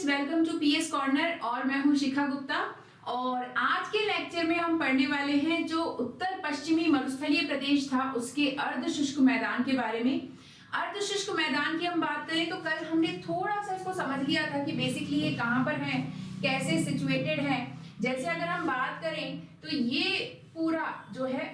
Students, welcome to PS corner और मैं हूं शिखा गुप्ता। और आज के लेक्चर में हम पढ़ने वाले हैं जो उत्तर पश्चिमी मरुस्थलीय प्रदेश था उसके अर्ध शुष्क मैदान के बारे में। अर्ध शुष्क मैदान की हम बात करें तो कल हमने थोड़ा सा इसको समझ लिया था कि बेसिकली ये कहाँ पर है, कैसे सिचुएटेड है। जैसे अगर हम बात करें तो ये पूरा जो है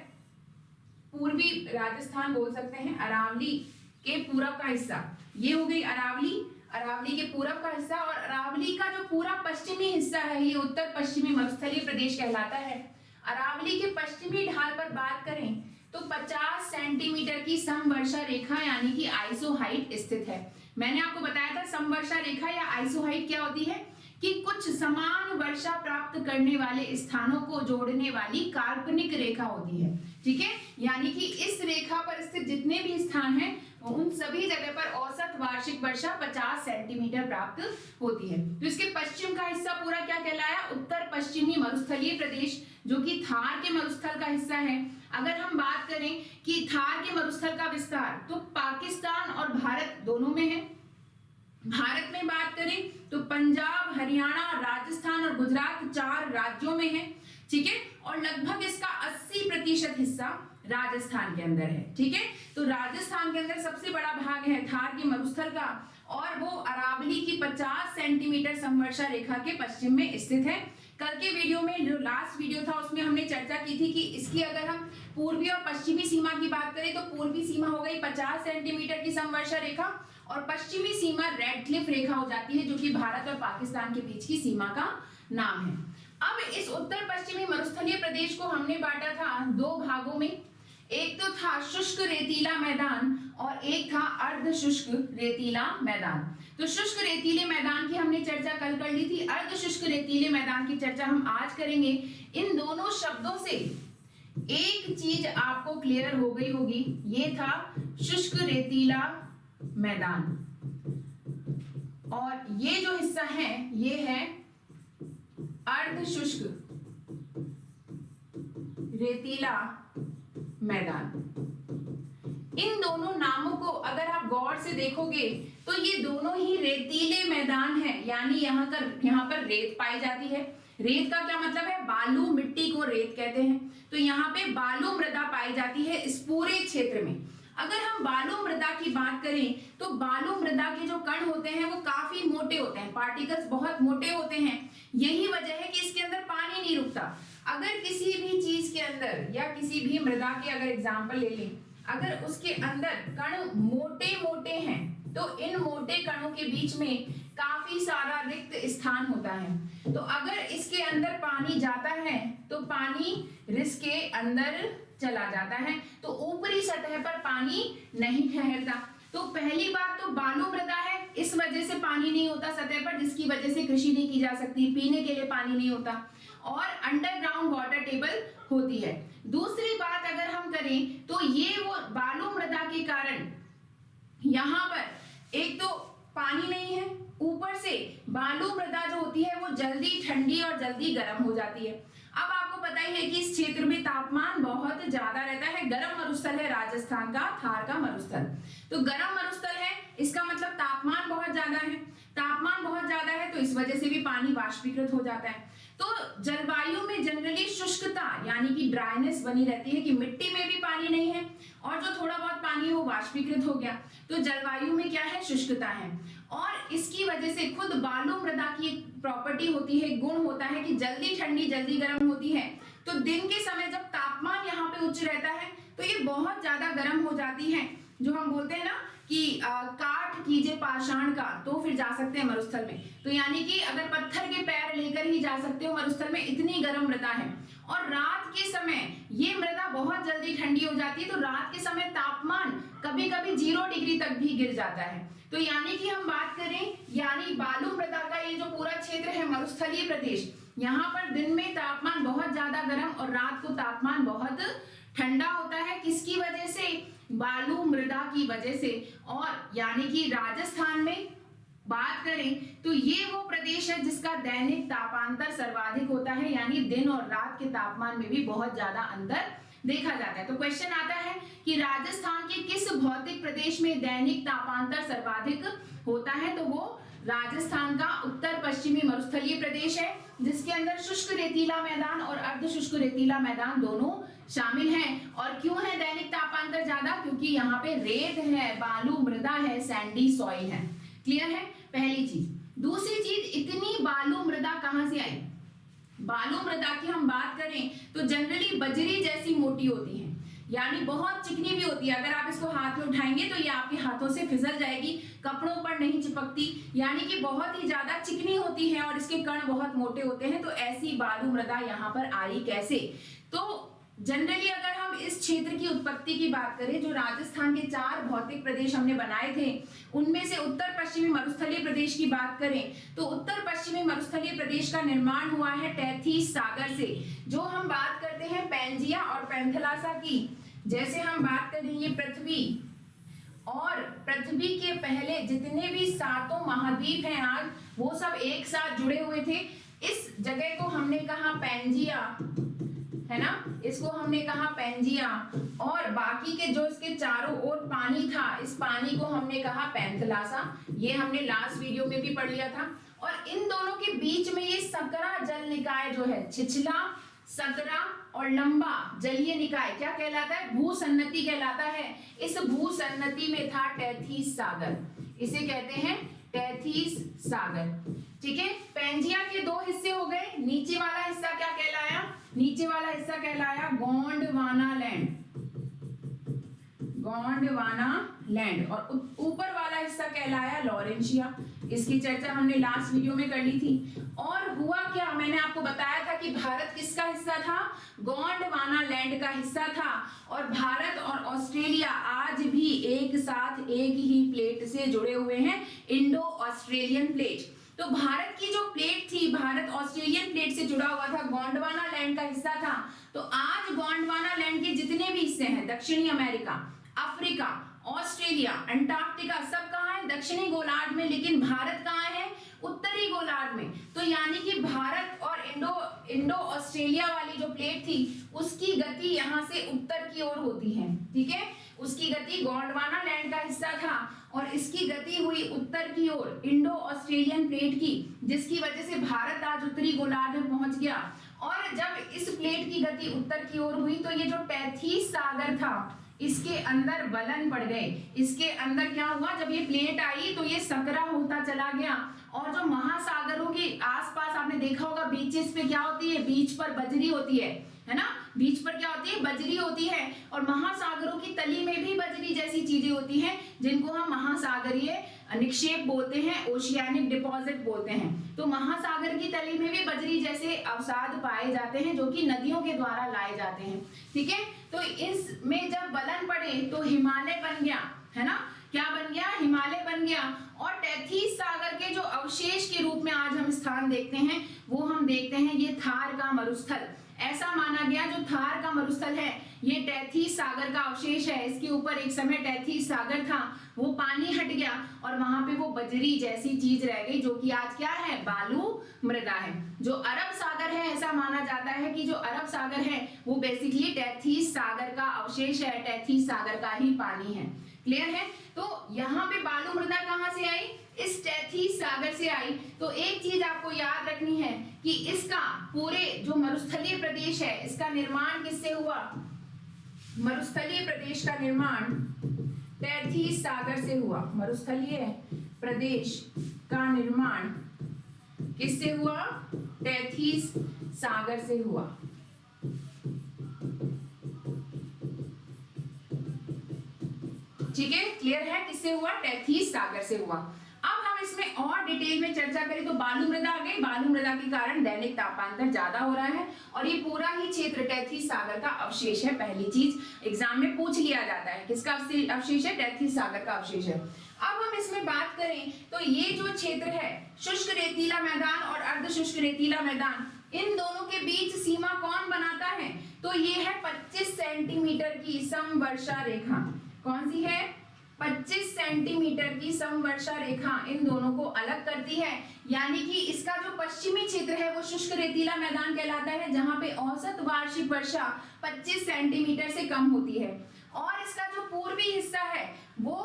पूर्वी राजस्थान बोल सकते हैं, अरावली के पूरब का हिस्सा, ये हो गई अरावली के पूरब का हिस्सा। और अरावली का जो पूरा पश्चिमी हिस्सा है ये उत्तर पश्चिमी मरुस्थलीय प्रदेश कहलाता है। अरावली के पश्चिमी ढाल पर बात करें तो 50 सेंटीमीटर की समवर्षा रेखा यानी कि आइसोहाइट स्थित है। मैंने आपको बताया था समवर्षा रेखा या आइसोहाइट क्या होती है कि कुछ समान वर्षा प्राप्त करने वाले स्थानों को जोड़ने वाली काल्पनिक रेखा होती है। ठीक है, यानी कि इस रेखा पर स्थित जितने भी स्थान हैं उन सभी जगह पर औसत वार्षिक वर्षा 50 सेंटीमीटर प्राप्त होती है। तो इसके पश्चिम का हिस्सा पूरा क्या कहलाया? उत्तर पश्चिमी मरुस्थलीय प्रदेश, जो कि थार के मरुस्थल का हिस्सा है। अगर हम बात करें कि थार के मरुस्थल का विस्तार तो पाकिस्तान और भारत दोनों में है। भारत में बात करें तो पंजाब, हरियाणा, राजस्थान और गुजरात 4 राज्यों में है। ठीक है, और लगभग इसका 80% हिस्सा राजस्थान के अंदर है। ठीक है, तो राजस्थान के अंदर सबसे बड़ा भाग है थार के मरुस्थल का और वो अरावली की 50 सेंटीमीटर समवर्षा रेखा के पश्चिम में स्थित है। कल के वीडियो में जो लास्ट वीडियो था उसमें हमने चर्चा की थी कि इसकी अगर हम पूर्वी और पश्चिमी सीमा की बात करें तो पूर्वी सीमा हो गई 50 सेंटीमीटर की समवर्षा रेखा और पश्चिमी सीमा रेड क्लिफ रेखा हो जाती है, जो कि भारत और पाकिस्तान के बीच की सीमा का नाम है। अब इस उत्तर पश्चिमी मरुस्थलीय प्रदेश को हमने बांटा था 2 भागों में। एक तो था शुष्क रेतीला मैदान और एक था अर्ध शुष्क रेतीला मैदान। तो शुष्क रेतीले मैदान की हमने चर्चा कल कर ली थी, अर्ध शुष्क रेतीले मैदान की चर्चा हम आज करेंगे। इन दोनों शब्दों से एक चीज आपको क्लियर हो गई होगी, ये था शुष्क रेतीला मैदान और ये जो हिस्सा है ये है अर्ध शुष्क रेतीला मैदान। इन दोनों नामों को अगर आप गौर से देखोगे तो ये दोनों ही रेतीले मैदान है, यानी यहाँ पर रेत पाई जाती है। रेत का क्या मतलब है? बालू, मिट्टी को रेत कहते हैं। तो यहाँ पे बालू मृदा पाई जाती है इस पूरे क्षेत्र में। अगर हम बालू मृदा की बात करें तो बालू मृदा के जो कण होते हैं वो काफी मोटे होते हैं, पार्टिकल्स बहुत मोटे होते हैं। यही वजह है कि इसके अंदर पानी नहीं रुकता। अगर किसी भी चीज के अंदर या किसी भी मृदा के अगर एग्जाम्पल ले लें, अगर उसके अंदर कण मोटे मोटे हैं तो इन मोटे कणों के बीच में काफी सारा रिक्त स्थान होता है। तो अगर इसके अंदर पानी जाता है तो पानी रिस के अंदर चला जाता है, तो ऊपरी सतह पर पानी नहीं ठहरता। तो पहली बात तो बालू मृदा है, इस वजह से पानी नहीं होता सतह पर, जिसकी वजह से कृषि नहीं की जा सकती, पीने के लिए पानी नहीं होता और अंडरग्राउंड वाटर टेबल होती है। दूसरी बात अगर हम करें तो ये वो बालू मृदा के कारण यहाँ पर एक तो पानी नहीं है, ऊपर से बालू मृदा जो होती है वो जल्दी ठंडी और जल्दी गर्म हो जाती है। अब आपको पता ही है कि इस क्षेत्र में तापमान बहुत ज्यादा रहता है। गर्म मरुस्थल है राजस्थान का थार का मरुस्थल, तो गर्म मरुस्थल है, इसका मतलब तापमान बहुत ज्यादा है। तापमान बहुत ज्यादा है तो इस वजह से भी पानी वाष्पीकृत हो जाता है। तो जलवायु में जनरली शुष्कता यानी कि ड्राइनेस बनी रहती है कि मिट्टी में भी पानी नहीं है और जो थोड़ा बहुत पानी है वो वाष्पीकृत हो गया। तो जलवायु में क्या है? शुष्कता है। और इसकी वजह से खुद बालू मृदा की एक प्रॉपर्टी होती है, गुण होता है कि जल्दी ठंडी जल्दी गर्म होती है। तो दिन के समय जब तापमान यहाँ पे उच्च रहता है तो ये बहुत ज्यादा गर्म हो जाती है। जो हम बोलते हैं ना कि काट कीजिए पाषाण का तो फिर जा सकते हैं मरुस्थल में। तो यानी कि अगर पत्थर के पैर लेकर ही जा सकते हो मरुस्थल में, इतनी गर्म मृदा है। और रात के समय ये मृदा बहुत जल्दी ठंडी हो जाती है, तो रात के समय तापमान कभी कभी 0 डिग्री तक भी गिर जाता है। तो यानी कि हम बात करें यानी बालू मृदा का ये जो पूरा क्षेत्र है मरुस्थलीय प्रदेश, यहाँ पर दिन में तापमान बहुत ज्यादा गर्म और रात को तापमान बहुत ठंडा होता है। किसकी वजह से? बालू मृदा की वजह से। और यानी कि राजस्थान में बात करें तो ये वो प्रदेश है जिसका दैनिक तापांतर सर्वाधिक होता है, यानी दिन और रात के तापमान में भी बहुत ज्यादा अंतर देखा जाता है। तो क्वेश्चन आता है कि राजस्थान के किस भौतिक प्रदेश में दैनिक तापांतर सर्वाधिक होता है? तो वो राजस्थान का उत्तर पश्चिमी मरुस्थलीय प्रदेश है, जिसके अंदर शुष्क रेतीला मैदान और अर्ध शुष्क रेतीला मैदान दोनों शामिल हैं। और क्यों है दैनिक तापांतर ज्यादा? क्योंकि यहाँ पे रेत है, बालू मृदा है, सैंडी सॉइल है। क्लियर है? पहली चीज। दूसरी चीज, इतनी बालू मृदा कहां से आई? बालू मृदा की हम बात करें तो जनरली बजरी जैसी मोटी होती है, यानी बहुत चिकनी भी होती है। अगर आप इसको हाथ में उठाएंगे तो ये आपके हाथों से फिसल जाएगी, कपड़ों पर नहीं चिपकती, यानी कि बहुत ही ज्यादा चिकनी होती है और इसके कण बहुत मोटे होते हैं। तो ऐसी बालू मृदा यहाँ पर आई कैसे? तो जनरली अगर हम इस क्षेत्र की उत्पत्ति की बात करें, जो राजस्थान के 4 भौतिक प्रदेश हमने बनाए थे, उनमें से उत्तर पश्चिमी मरुस्थलीय प्रदेश की बात करें तो उत्तर पश्चिमी मरुस्थलीय प्रदेश का निर्माण हुआ है टैथीस सागर से। जो हम बात करते हैं पैंजिया और पैंथलासा की, जैसे हम बात करें ये पृथ्वी, और पृथ्वी के पहले जितने भी 7 महाद्वीप हैं आज, वो सब एक साथ जुड़े हुए थे। इस जगह को हमने कहा पैंजिया, है ना, इसको हमने कहा पैंजिया, और बाकी के जो इसके चारों ओर पानी था, इस पानी को हमने कहा पैंथलासा। ये हमने लास्ट वीडियो में भी पढ़ लिया था। और इन दोनों के बीच में ये सकरा जल निकाय जो है, छिछला, सकरा और लंबा जलीय निकाय क्या कहलाता है? भूसन्नति कहलाता है। इस भूसन्नति में था टैथीस सागर, इसे कहते हैं टैथीस सागर। ठीक है, पैंजिया के 2 हिस्से हो गए। नीचे वाला हिस्सा क्या कहलाया? नीचे वाला हिस्सा कहलाया गोंडवाना लैंड, गोंडवाना लैंड, और ऊपर वाला हिस्सा कहलाया लॉरेंशिया। इसकी चर्चा हमने लास्ट वीडियो में कर ली थी। और हुआ क्या, मैंने आपको बताया था कि भारत किसका हिस्सा था? गोंडवाना लैंड का हिस्सा था। और भारत और ऑस्ट्रेलिया आज भी एक साथ एक ही प्लेट से जुड़े हुए हैं, इंडो ऑस्ट्रेलियन प्लेट। तो भारत की जो प्लेट थी, भारत ऑस्ट्रेलियन प्लेट से जुड़ा हुआ था, गोंडवाना लैंड का हिस्सा था। तो आज गोंडवाना लैंड के जितने भी हिस्से हैं, दक्षिणी अमेरिका, अफ्रीका, ऑस्ट्रेलिया, अंटार्कटिका, सब कहाँ है? दक्षिणी गोलार्ध में। लेकिन भारत कहाँ है? उत्तरी गोलार्ध में। तो यानी कि भारत और इंडो ऑस्ट्रेलिया वाली जो प्लेट थी, उसकी गति यहाँ से उत्तर की ओर होती है। ठीक है, उसकी गति गोंडवाना लैंड का हिस्सा था और इसकी गति हुई उत्तर की ओर, इंडो ऑस्ट्रेलियन प्लेट की, जिसकी वजह से भारत आज उत्तरी गोलार्ध में पहुंच गया। और जब इस प्लेट की गति उत्तर की ओर हुई तो ये जो टैथीस सागर था, इसके अंदर बलन पड़ गए। इसके अंदर क्या हुआ, जब ये प्लेट आई तो ये सकरा होता चला गया। और जो महासागरों के आसपास आपने देखा होगा बीचेस पे क्या होती है? बीच पर बजरी होती है ना, बीच पर क्या होती है? बजरी होती है। और महासागरों की तली में भी बजरी जैसी चीजें होती हैं, जिनको हम महासागरीय निक्षेप बोलते हैं, ओशियानिक डिपॉजिट बोलते हैं। तो महासागर की तली में भी बजरी जैसे अवसाद पाए जाते हैं, जो कि नदियों के द्वारा लाए जाते हैं। ठीक है, तो इसमें जब बलन पड़े तो हिमालय बन गया, है ना, क्या बन गया? हिमालय बन गया। और टैथीस सागर के जो अवशेष के रूप में आज हम स्थान देखते हैं, वो हम देखते हैं ये थार का मरुस्थल। ऐसा माना गया जो थार का मरुस्थल है, ये टैथीस सागर का अवशेष है। इसके ऊपर एक समय टैथीस सागर था, वो पानी हट गया और वहां पे वो बजरी जैसी चीज रह गई, जो कि आज क्या है? बालू मृदा है। जो अरब सागर है, ऐसा माना जाता है कि जो अरब सागर है वो बेसिकली टैथीस सागर का अवशेष है, टैथीस सागर का ही पानी है। क्लियर है? तो यहाँ पे बालू मृदा कहाँ से आई? इस टैथीस सागर से आई। तो एक चीज आपको याद रखनी है कि इसका पूरे जो मरुस्थलीय प्रदेश है, इसका निर्माण किससे हुआ? मरुस्थलीय प्रदेश का निर्माण टैथीस सागर से हुआ। मरुस्थलीय प्रदेश का निर्माण किससे हुआ? टैथीस सागर से हुआ। ठीक है, क्लियर है? किससे हुआ? टैथीस सागर से हुआ। अब हम इसमें और डिटेल में चर्चा करें तो बालू मृदा आ गई। बालू मृदा के कारण दैनिक तापांतर ज्यादा हो रहा है और ये पूरा ही क्षेत्र टैथीस सागर का अवशेष है। पहली चीज एग्जाम में पूछ लिया जाता है, किसका अवशेष है? टैथीस सागर का अवशेष है। अब हम इसमें बात करें तो ये जो क्षेत्र है, शुष्क रेतीला मैदान और अर्ध शुष्क रेतीला मैदान, इन दोनों के बीच सीमा कौन बनाता है? तो ये है 25 सेंटीमीटर की समवर्षा रेखा। कौन सी है? 25 सेंटीमीटर की समवर्षा रेखा इन दोनों को अलग करती है। यानी कि इसका जो पश्चिमी क्षेत्र है वो शुष्क रेतीला मैदान कहलाता है, जहां पे औसत वार्षिक वर्षा 25 सेंटीमीटर से कम होती है। और इसका जो पूर्वी हिस्सा है वो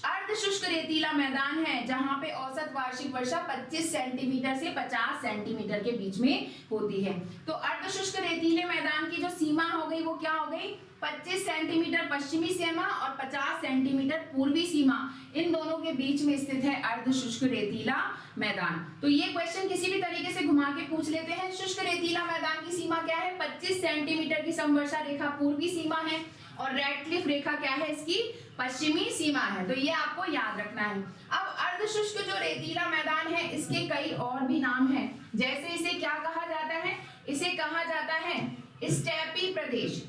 अर्ध शुष्क रेतीला मैदान है, जहां पे औसत वार्षिक वर्षा 25 सेंटीमीटर से 50 सेंटीमीटर के बीच में होती है। तो अर्ध शुष्क रेतीले मैदान की जो सीमा हो गई वो क्या हो गई, 25 सेंटीमीटर पश्चिमी सीमा और 50 सेंटीमीटर पूर्वी सीमा, इन दोनों के बीच में स्थित है अर्ध शुष्क रेतीला मैदान। तो ये क्वेश्चन किसी भी तरीके से घुमा के पूछ लेते हैं। शुष्क रेतीला मैदान की सीमा क्या है, 25 सेंटीमीटर की समवर्षा रेखा पूर्वी सीमा है और रेडक्लिफ रेखा क्या है, इसकी पश्चिमी सीमा है। तो ये आपको याद रखना है। अब अर्ध शुष्क जो रेतीला मैदान है इसके कई और भी नाम हैं, जैसे इसे क्या कहा जाता है, इसे कहा जाता है स्टेपी प्रदेश।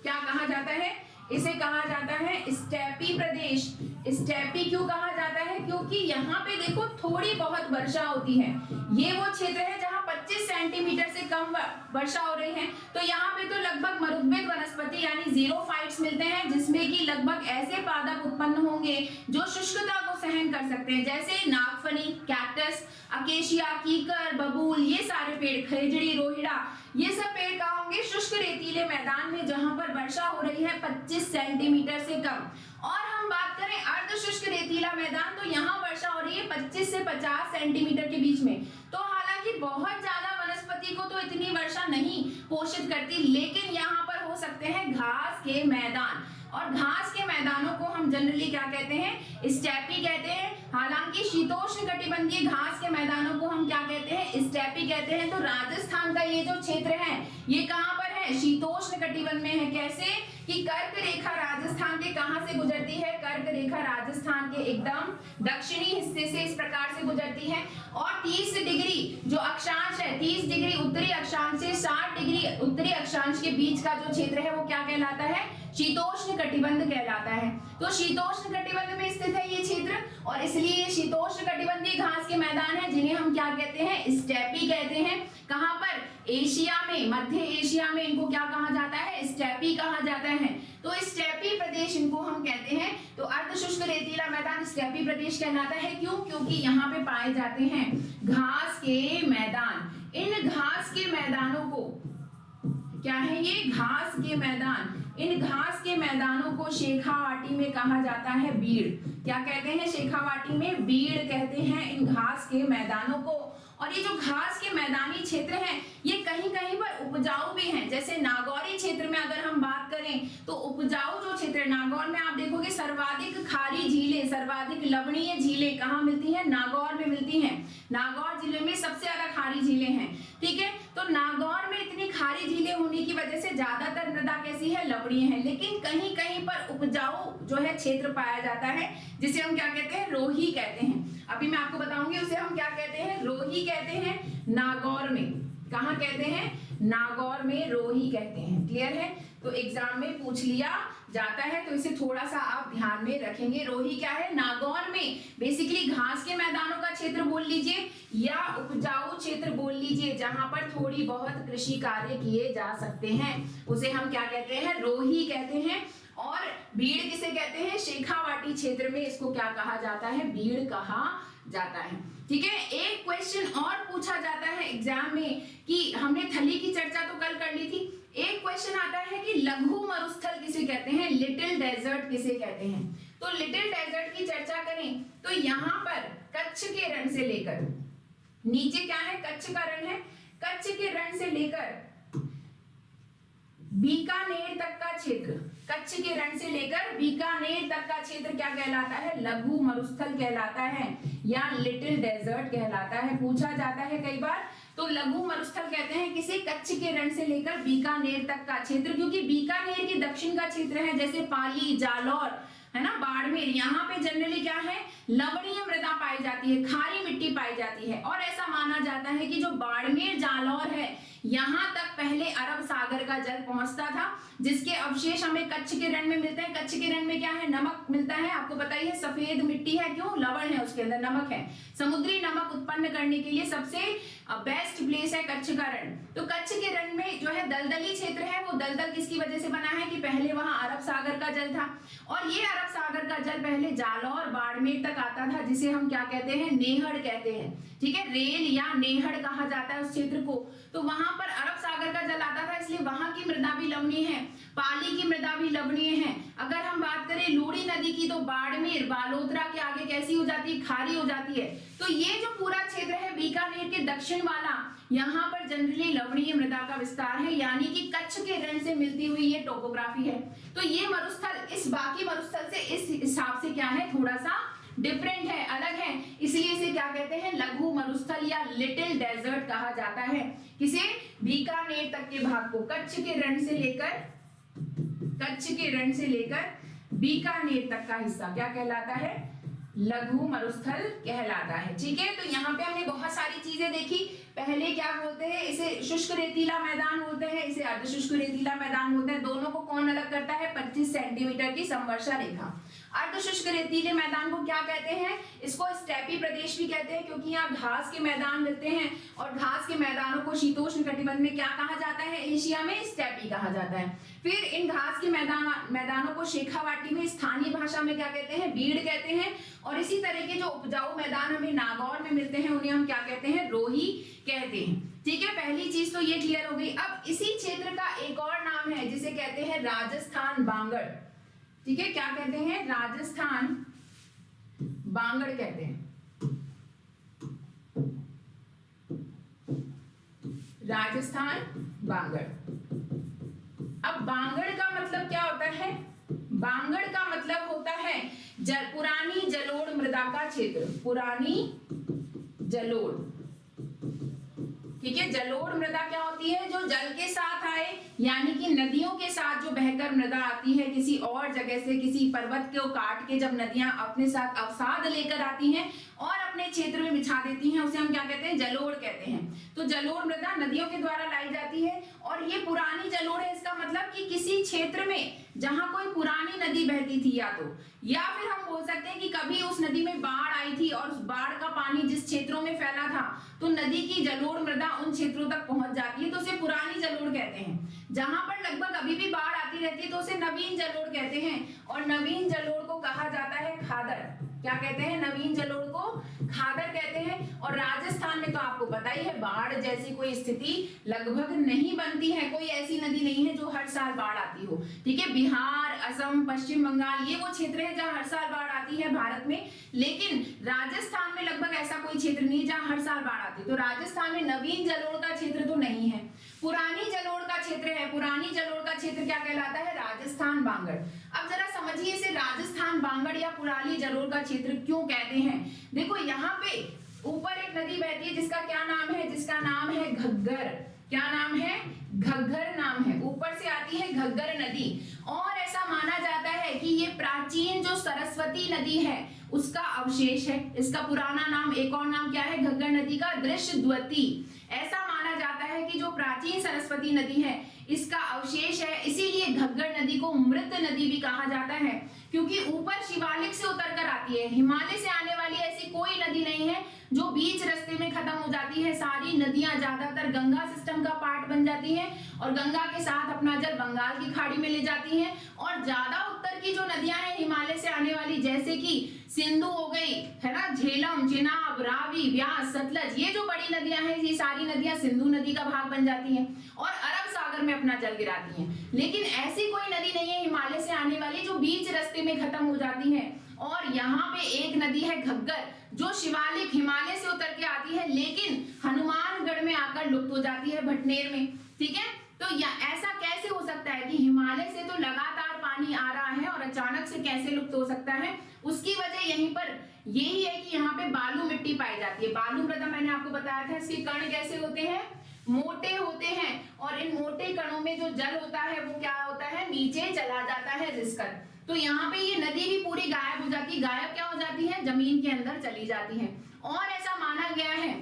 क्या कहा जाता है, इसे कहा जाता है स्टेपी प्रदेश। स्टेपी क्यों कहा जाता है, क्योंकि यहाँ पे देखो थोड़ी बहुत वर्षा होती है। ये वो क्षेत्र है जहाँ 25 सेंटीमीटर से कम वर्षा हो रही है, तो यहाँ पे तो लगभग मरुद्भिद वनस्पति यानी जीरोफाइट्स मिलते हैं, जिसमें कि लगभग ऐसे पादप उत्पन्न होंगे जो शुष्कता को सहन कर सकते हैं, जैसे नागफनी, कैक्टस, अकेशिया, कीकर, बबूल, ये सारे पेड़, खजड़ी, रोहिड़ा, ये सब पेड़ कहाँ होंगे, शुष्क रेतीले मैदान में, जहां पर वर्षा हो रही है 25 सेंटीमीटर से कम। और हम बात करें अर्ध शुष्क रेतीला मैदान, तो यहाँ वर्षा हो रही है 25 से 50 सेंटीमीटर के बीच में। तो हालांकि बहुत ज्यादा वनस्पति को तो इतनी वर्षा नहीं पोषित करती, लेकिन यहाँ पर हो सकते हैं घास के मैदान, और घास के मैदानों को हम जनरली क्या कहते हैं, स्टेपी कहते हैं। हालांकि शीतोष्ण कटिबंधीय घास के मैदानों को हम क्या कहते हैं, स्टेपी कहते हैं। तो राजस्थान का ये जो क्षेत्र है ये कहाँ पर है, शीतोष्ण कटिबंध में है। कैसे कि कर्क रेखा राजस्थान के कहां से गुजरती है, कर्क रेखा राजस्थान के एकदम दक्षिणी हिस्से से इस प्रकार से गुजरती है, और 30 डिग्री जो अक्षांश है, 30 डिग्री उत्तरी अक्षांश से 60 डिग्री उत्तरी अक्षांश के बीच का जो क्षेत्र है वो क्या कहलाता है, शीतोष्ण कटिबंध कहलाता है। तो शीतोष्ण कटिबंध में स्थित है ये क्षेत्र, और इसलिए ये शीतोष्ण कटिबंधीय घास के मैदान है, जिन्हें हम क्या कहते हैं, स्टेपी कहते हैं। कहां पर, एशिया में, मध्य एशिया में इनको क्या कहा जाता है, स्टेपी कहा जाता है। तो स्टेपी प्रदेश इनको हम कहते हैं। तो अर्धशुष्क रेतीला मैदान स्टेपी प्रदेश कहलाता है। क्यों, क्योंकि यहाँ पे पाए जाते हैं घास के मैदान। इन घास के मैदानों को क्या है, ये घास के मैदान, इन घास के मैदानों को शेखावाटी में कहा जाता है बीड़। क्या कहते हैं, शेखावाटी में बीड़ कहते हैं इन घास के मैदानों को। और ये जो घास के मैदानी क्षेत्र हैं ये कहीं कहीं पर उपजाऊ भी हैं। जैसे नागौरी क्षेत्र में अगर हम बात करें तो उपजाऊ जो क्षेत्र, नागौर में आप देखोगे सर्वाधिक खारी झीलें, सर्वाधिक लवणीय झीलें कहाँ मिलती हैं, नागौर में मिलती हैं। नागौर जिले में सबसे ज्यादा खारी झीलें हैं, ठीक है। तो नागौर में इतनी खारी झीलें होने की वजह से ज्यादातर मृदा कैसी है, लवणीय है। लेकिन कहीं कहीं पर उपजाऊ जो है क्षेत्र पाया जाता है, जिसे हम क्या कहते हैं, रोही कहते हैं। अभी मैं आपको बताऊंगी उसे हम क्या कहते हैं, रोही कहते हैं। नागौर में कहाँ कहते हैं, नागौर में रोही कहते हैं। क्लियर है, तो एग्जाम में पूछ लिया जाता है, तो इसे थोड़ा सा आप ध्यान में रखेंगे। रोही क्या है, नागौर में बेसिकली घास के मैदानों का क्षेत्र बोल लीजिए या उपजाऊ क्षेत्र बोल लीजिए, जहां पर थोड़ी बहुत कृषि कार्य किए जा सकते हैं, उसे हम क्या कहते हैं, रोही कहते हैं। और बीड़ किसे कहते हैं, शेखावाटी क्षेत्र में इसको क्या कहा जाता है, बीड़ कहा जाता है। ठीक है, एक क्वेश्चन और पूछा जाता है एग्जाम में कि हमने थली की चर्चा तो कल कर ली थी, एक क्वेश्चन आता है कि लघु मरुस्थल किसे कहते हैं, लिटिल डेजर्ट किसे कहते हैं। तो लिटिल डेजर्ट की चर्चा करें तो यहाँ पर कच्छ के रण से लेकर नीचे क्या है, कच्छ का रण है, कच्छ के रण से लेकर बीकानेर तक का क्षेत्र, कच्छ के रण से लेकर बीकानेर तक का क्षेत्र क्या कहलाता है, लघु मरुस्थल कहलाता है या लिटिल डेजर्ट कहलाता है। पूछा जाता है कई बार। तो लघु मरुस्थल कहते हैं किसे, कच्छ के रण से लेकर बीकानेर तक का क्षेत्र, क्योंकि बीकानेर के दक्षिण का क्षेत्र है, जैसे पाली, जालौर है ना, बाड़मेर, यहाँ पे जनरली क्या है, लवणीय मृदा पाई जाती है, खारी मिट्टी पाई जाती है। और ऐसा माना जाता है कि जो बाड़मेर जालौर है यहाँ तक पहले अरब सागर का जल पहुंचता था, जिसके अवशेष हमें कच्छ के रण में मिलते हैं। कच्छ के रण में क्या है, नमक मिलता है, आपको पता ही है, सफेद मिट्टी है, क्यों, लवण है, उसके अंदर नमक है। समुद्री नमक उत्पन्न करने के लिए सबसे बेस्ट प्लेस है कच्छ का रण। तो कच्छ के रण में जो है दलदली क्षेत्र है, वो दलदल किसकी वजह से बना है कि पहले वहां अरब सागर का जल था, और ये अरब सागर का जल पहले जालौर बाड़मेर तक आता था, जिसे हम क्या कहते हैं, नेहड़ कहते हैं। ठीक है, रेल या नेहड़ कहा जाता है उस क्षेत्र को। तो वहां यहाँ पर अरब सागर का जल आता था, इसलिए वहां की मृदा भी लवणीय है, पाली की मृदा भी लवणीय है। अगर हम बात करें लूड़ी नदी की तो बाड़मेर बालोतरा के आगे कैसी हो जाती है, खारी हो जाती है। तो ये जो पूरा क्षेत्र है बीकानेर के दक्षिण वाला, यहाँ पर जनरली लवणीय मृदा का विस्तार है, यानी कि कच्छ के रण से मिलती हुई ये टोपोग्राफी है। तो ये मरुस्थल इस बाकी मरुस्थल से इस हिसाब से क्या है, थोड़ा सा डिफरेंट है, अलग है, इसलिए इसे क्या कहते हैं, लघु मरुस्थल या लिटिल डेजर्ट कहा जाता है। किसे, बीकानेर तक के भाग को, कच्छ के रण से लेकर बीकानेर तक का हिस्सा क्या कहलाता है, लघु मरुस्थल कहलाता है। ठीक है, तो यहाँ पे हमने बहुत सारी चीजें देखी। पहले क्या बोलते हैं, इसे शुष्क रेतीला मैदान बोलते हैं, इसे अर्धशुष्क रेतीला मैदान बोलते हैं। दोनों को कौन अलग करता है, 25 सेंटीमीटर की समवर्षा रेखा। अर्धशुष्क रेतीले मैदान को क्या कहते हैं, इसको स्टेपी प्रदेश भी कहते हैं, क्योंकि यहाँ घास के मैदान मिलते हैं, और घास के मैदानों को शीतोष्ण कटिबंध में क्या कहा जाता है, एशिया में स्टेपी कहा जाता है। फिर इन घास के मैदानों को शेखावाटी में स्थानीय भाषा में क्या कहते हैं, बीड़ कहते हैं। और इसी तरह के जो उपजाऊ मैदान हमें नागौर में मिलते हैं, उन्हें हम क्या कहते हैं, रोही कहते हैं। ठीक है, पहली चीज तो ये क्लियर हो गई। अब इसी क्षेत्र का एक और नाम है जिसे कहते हैं राजस्थान बांगड़। ठीक है, क्या कहते हैं, राजस्थान बांगड़ कहते हैं, राजस्थान बांगड़। अब बांगड़ का मतलब क्या होता है, बांगड़ का मतलब होता है पुरानी जलोढ़ मृदा का क्षेत्र, पुरानी जलोढ़। ठीक है, जलोढ़ मृदा क्या होती है, जो जल के साथ आए, यानी कि नदियों के साथ जो बहकर मृदा आती है किसी और जगह से, किसी पर्वत को काट के जब नदियां अपने साथ अवसाद लेकर आती हैं और अपने क्षेत्र में बिछा देती हैं, उसे हम क्या कहते हैं, जलोढ़ कहते हैं। तो जलोढ़ मृदा नदियों के द्वारा लाई जाती है, और ये पुरानी जलोढ़ है। इसका मतलब कि किसी क्षेत्र में जहां कोई पुरानी नदी बहती थी, या फिर हम बोल सकते हैं कि कभी उस नदी में बाढ़ आई थी और उस बाढ़ का पानी जिस क्षेत्रों में फैला था, तो नदी की जलोढ़ मृदा उन क्षेत्रों तक पहुंच जाती है, तो उसे पुरानी जलोढ़ कहते हैं। जहां पर लगभग अभी भी बाढ़ आती रहती है तो उसे नवीन जलोढ़ कहते हैं, और नवीन जलोढ़ को कहा जाता है खादर। क्या कहते हैं, नवीन जलोढ़ को खादर कहते हैं। और राजस्थान में तो आपको पता ही है, बाढ़ जैसी कोई स्थिति लगभग नहीं बनती है, कोई ऐसी नदी नहीं है जो हर साल बाढ़ आती हो। ठीक है, बिहार, असम, पश्चिम बंगाल, ये वो क्षेत्र है जहां हर साल बाढ़ आती है भारत में, लेकिन राजस्थान में लगभग ऐसा कोई क्षेत्र नहीं जहां हर साल बाढ़ आती। तो राजस्थान में नवीन जलोढ़ का क्षेत्र तो नहीं है, पुरानी जलोढ़ का क्षेत्र है। पुरानी जलोढ़ का क्षेत्र क्या कहलाता है, राजस्थान बांगड़। अब जरा समझिए इसे राजस्थान बांगड़ या पुरानी जलोढ़ का क्षेत्र क्यों कहते हैं। देखो, यहाँ पे ऊपर एक नदी बहती है जिसका क्या नाम है, जिसका नाम है घग्गर। क्या नाम है, घग्गर नाम है, ऊपर से आती है घग्गर नदी। और ऐसा माना जाता है कि ये प्राचीन जो सरस्वती नदी है उसका अवशेष है। इसका पुराना नाम, एक और नाम क्या है, घग्गर नदी का, दृश्यद्वती। ऐसा माना जाता है कि जो प्राचीन सरस्वती नदी है इसका अवशेष है, इसीलिए घग्गर नदी को मृत नदी भी कहा जाता है, क्योंकि ऊपर शिवालिक से उतर कर आती है। हिमालय से आने वाली ऐसी कोई नदी नहीं है जो बीच रास्ते में खत्म हो जाती है। सारी नदियां ज्यादातर गंगा सिस्टम का पार्ट बन जाती हैं और गंगा के साथ अपना जल बंगाल की खाड़ी में ले जाती हैं। और ज्यादा उत्तर की जो नदियां हैं हिमालय से आने वाली, जैसे कि सिंधु हो गई, है ना, झेलम, चिनाब, रावी, व्यास, सतलज, ये जो बड़ी नदियां हैं, ये सारी नदियां सिंधु नदी का भाग बन जाती हैं और अरब सागर में अपना जल गिराती हैं। लेकिन ऐसी कोई नदी नहीं है हिमालय से आने वाली जो बीच रास्ते में खत्म हो जाती है। और यहाँ पे एक नदी है घग्गर, जो शिवालिक हिमालय से उतर के आती है, लेकिन हनुमानगढ़ में आकर लुप्त हो जाती है, भटनेर में। ठीक है, तो ऐसा कैसे हो सकता है कि हिमालय से तो लगातार पानी आ रहा है और अचानक से कैसे लुप्त हो सकता है। उसकी वजह यहीं पर यही है कि यहाँ पे बालू मिट्टी पाई जाती है। बालू मृदा मैंने आपको बताया था, इसके कण कैसे होते हैं, मोटे होते हैं, और इन मोटे कणों में जो जल होता है वो क्या होता है, नीचे चला जाता है रिसकर। तो यहाँ पे ये नदी भी पूरी गायब हो जाती है। गायब क्या हो जाती है, जमीन के अंदर चली जाती है। और ऐसा माना गया है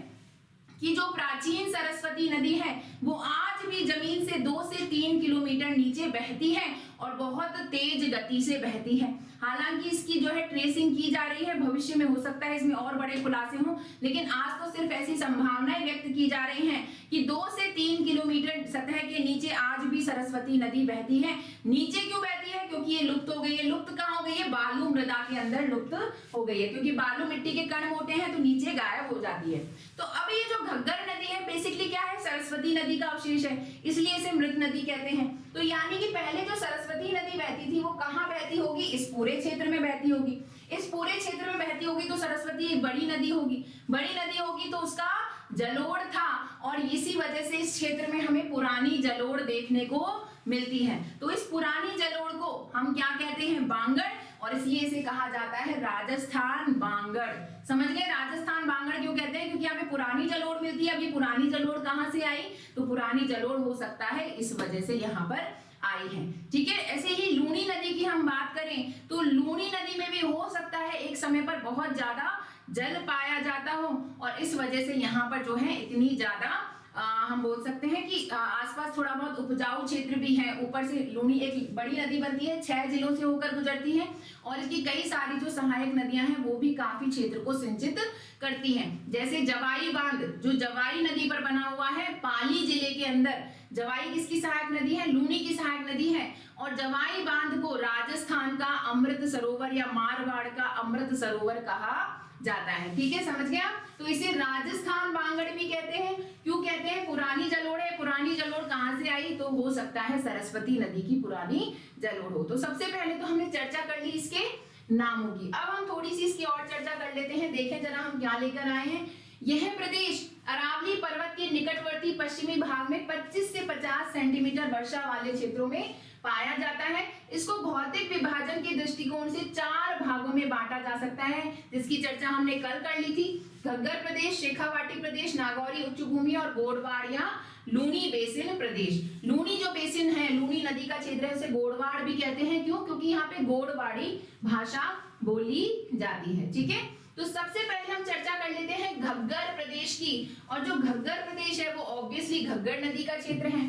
कि जो प्राचीन सरस्वती नदी है वो आज भी जमीन से 2 से 3 किलोमीटर नीचे बहती है और बहुत तेज गति से बहती है। हालांकि इसकी जो है ट्रेसिंग की जा रही है, भविष्य में हो सकता है इसमें और बड़े खुलासे हों, लेकिन आज तो सिर्फ ऐसी संभावनाएं व्यक्त की जा रही हैं कि 2 से 3 किलोमीटर सतह के नीचे आज भी सरस्वती नदी बहती है। नीचे क्यों बहती है, क्योंकि ये लुप्त हो गई है। लुप्त कहाँ हो गई है, बालू मृदा के अंदर लुप्त हो गई है, क्योंकि बालू मिट्टी के कण मोटे हैं तो नीचे गायब हो जाती है। तो अब ये जो घग्गर नदी है बेसिकली क्या है, सरस्वती नदी का अवशेष है, इसलिए इसे मृत नदी कहते हैं। तो यानी कि पहले जो सरस्वती नदी बहती थी वो कहाँ बहती होगी, इस पूरे क्षेत्र में बहती होगी। इस पूरे क्षेत्र में बहती होगी तो सरस्वती एक बड़ी नदी होगी, बड़ी नदी होगी तो उसका जलोढ़ था, और इसी वजह से इस क्षेत्र में हमें पुरानी जलोढ़ देखने को मिलती है। तो इस पुरानी जलोढ़ को हम क्या कहते हैं, बांगड़, और इसलिए इसे कहा जाता है राजस्थान बांगड़। समझ गए, राजस्थान बांगड़ क्यों कहते हैं, क्योंकि यहाँ पे पुरानी जलोढ़ मिलती है। अब ये पुरानी जलोढ़ कहाँ से आई, तो पुरानी जलोढ़ हो सकता है इस वजह से यहाँ पर आई है। ठीक है, ऐसे ही लूनी नदी की हम बात करें तो लूनी नदी में भी हो सकता है एक समय पर बहुत ज्यादा जल पाया जाता हो, और इस वजह से यहाँ पर जो है इतनी ज्यादा हम बोल सकते हैं कि आसपास थोड़ा बहुत उपजाऊ क्षेत्र भी है। ऊपर से लूनी एक बड़ी नदी बनती है, 6 जिलों से होकर गुजरती है, और इसकी कई सारी जो सहायक नदियां हैं वो भी काफी क्षेत्र को सिंचित करती हैं। जैसे जवाई बांध जो जवाई नदी पर बना हुआ है पाली जिले के अंदर, जवाई किसकी सहायक नदी है, लूनी की सहायक नदी है, और जवाई बांध को राजस्थान का अमृत सरोवर या मारवाड़ का अमृत सरोवर कहा जाता है। ठीक है, समझ गया। तो इसे राजस्थान बांगड़ भी कहते हैं। क्यों कहते हैं, पुरानी जलोढ़ है, पुरानी जलोढ़ कहाँ से आई, तो हो सकता है सरस्वती नदी की पुरानी जलोढ़ हो। तो सबसे पहले तो हमने चर्चा कर ली इसके नामों की। अब हम थोड़ी सी इसकी और चर्चा कर लेते हैं। देखें जरा हम क्या लेकर आए हैं। यह प्रदेश अरावली पर्वत के निकटवर्ती पश्चिमी भाग में 25 से 50 सेंटीमीटर वर्षा वाले क्षेत्रों में पाया जाता है। इसको भौतिक विभाजन के दृष्टिकोण से 4 भागों में बांटा जा सकता है, जिसकी चर्चा हमने कल कर ली थी। घग्गर प्रदेश, शेखावाटी प्रदेश, नागौरी उच्च भूमि और गोडवाड़ या लूनी बेसिन प्रदेश। लूनी जो बेसिन है, लूनी नदी का क्षेत्र है, उसे गोडवाड़ भी कहते हैं। क्यों, क्योंकि यहाँ पे गोडवाड़ी भाषा बोली जाती है। ठीक है, तो सबसे पहले हम चर्चा कर लेते हैं घग्गर प्रदेश की। और जो घग्गर प्रदेश है वो ऑब्वियसली घग्गर नदी का क्षेत्र है।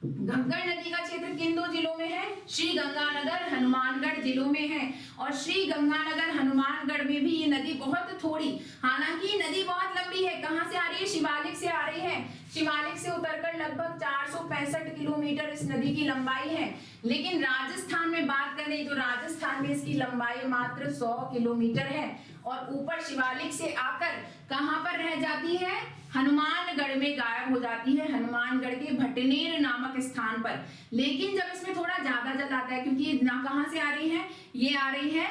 घग्गर नदी का क्षेत्र किन 2 जिलों में है, श्री गंगानगर हनुमानगढ़ जिलों में है। और श्री गंगानगर हनुमानगढ़ में भी ये नदी बहुत थोड़ी, हालांकि नदी बहुत लंबी है, कहां से आ रही है, शिवालिक से आ रही है। शिवालिक से उतरकर लगभग 465 किलोमीटर इस नदी की लंबाई है। लेकिन राजस्थान में बात करें तो राजस्थान में इसकी लंबाई मात्र 100 किलोमीटर है, और ऊपर शिवालिक से आकर कहां पर रह जाती है, हनुमानगढ़ में गायब हो जाती है, हनुमानगढ़ के भटनेर नामक स्थान पर। लेकिन जब इसमें थोड़ा ज्यादा जल आता है, क्योंकि ये ना कहां से आ रही है, ये आ रही है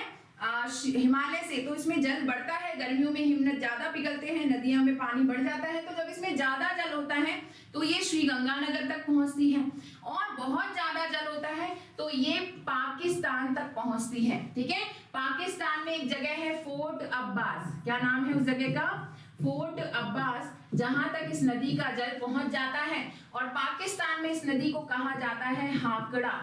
हिमालय से, तो इसमें जल बढ़ता है। गर्मियों में हिमनद ज्यादा पिघलते हैं, नदियों में पानी बढ़ जाता है, तो जब इसमें ज्यादा जल होता है तो ये श्री गंगानगर तक पहुंचती है, और बहुत ज्यादा जल होता है तो ये पाकिस्तान तक पहुंचती है। ठीक है, पाकिस्तान में एक जगह है फोर्ट अब्बास, क्या नाम है उस जगह का, फोर्ट अब्बास, जहां तक इस नदी का जल पहुंच जाता है। और पाकिस्तान में इस नदी को कहा जाता है हाकड़ा।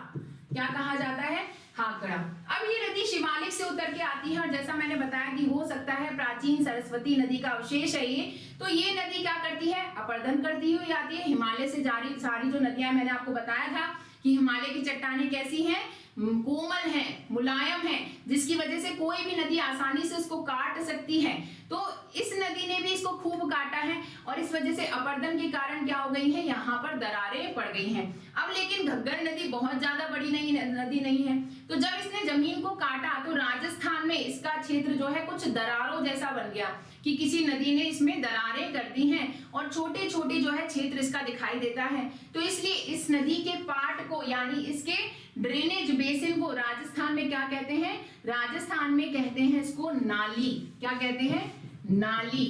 क्या कहा जाता है, हाकड़ा। अब ये नदी शिवालिक से उतर के आती है, और जैसा मैंने बताया कि हो सकता है प्राचीन सरस्वती नदी का अवशेष है ये। तो ये नदी क्या करती है, अपर्दन करती हुई आती है हिमालय से जारी। सारी जो नदियां मैंने आपको बताया था कि हिमालय की चट्टानें कैसी हैं, कोमल है, मुलायम है, जिसकी वजह से कोई भी नदी आसानी से इसको काट सकती है। तो इस नदी ने भी इसको खूब काटा है, और इस वजह से अपर्दन के कारण क्या हो गई है, यहाँ पर दरारें पड़ गई हैं। अब लेकिन घग्गर नदी बहुत ज्यादा बड़ी नदी नहीं है, तो जब इसने जमीन को काटा तो राजस्थान में इसका क्षेत्र जो है कुछ दरारों जैसा बन गया, कि किसी नदी ने इसमें दरारें कर दी हैं, और छोटे छोटे जो है क्षेत्र इसका दिखाई देता है। तो इसलिए इस नदी के पाट को, यानी इसके ड्रेनेज बेसिन को राजस्थान में क्या कहते हैं, राजस्थान में कहते हैं इसको नाली। क्या कहते हैं, नाली।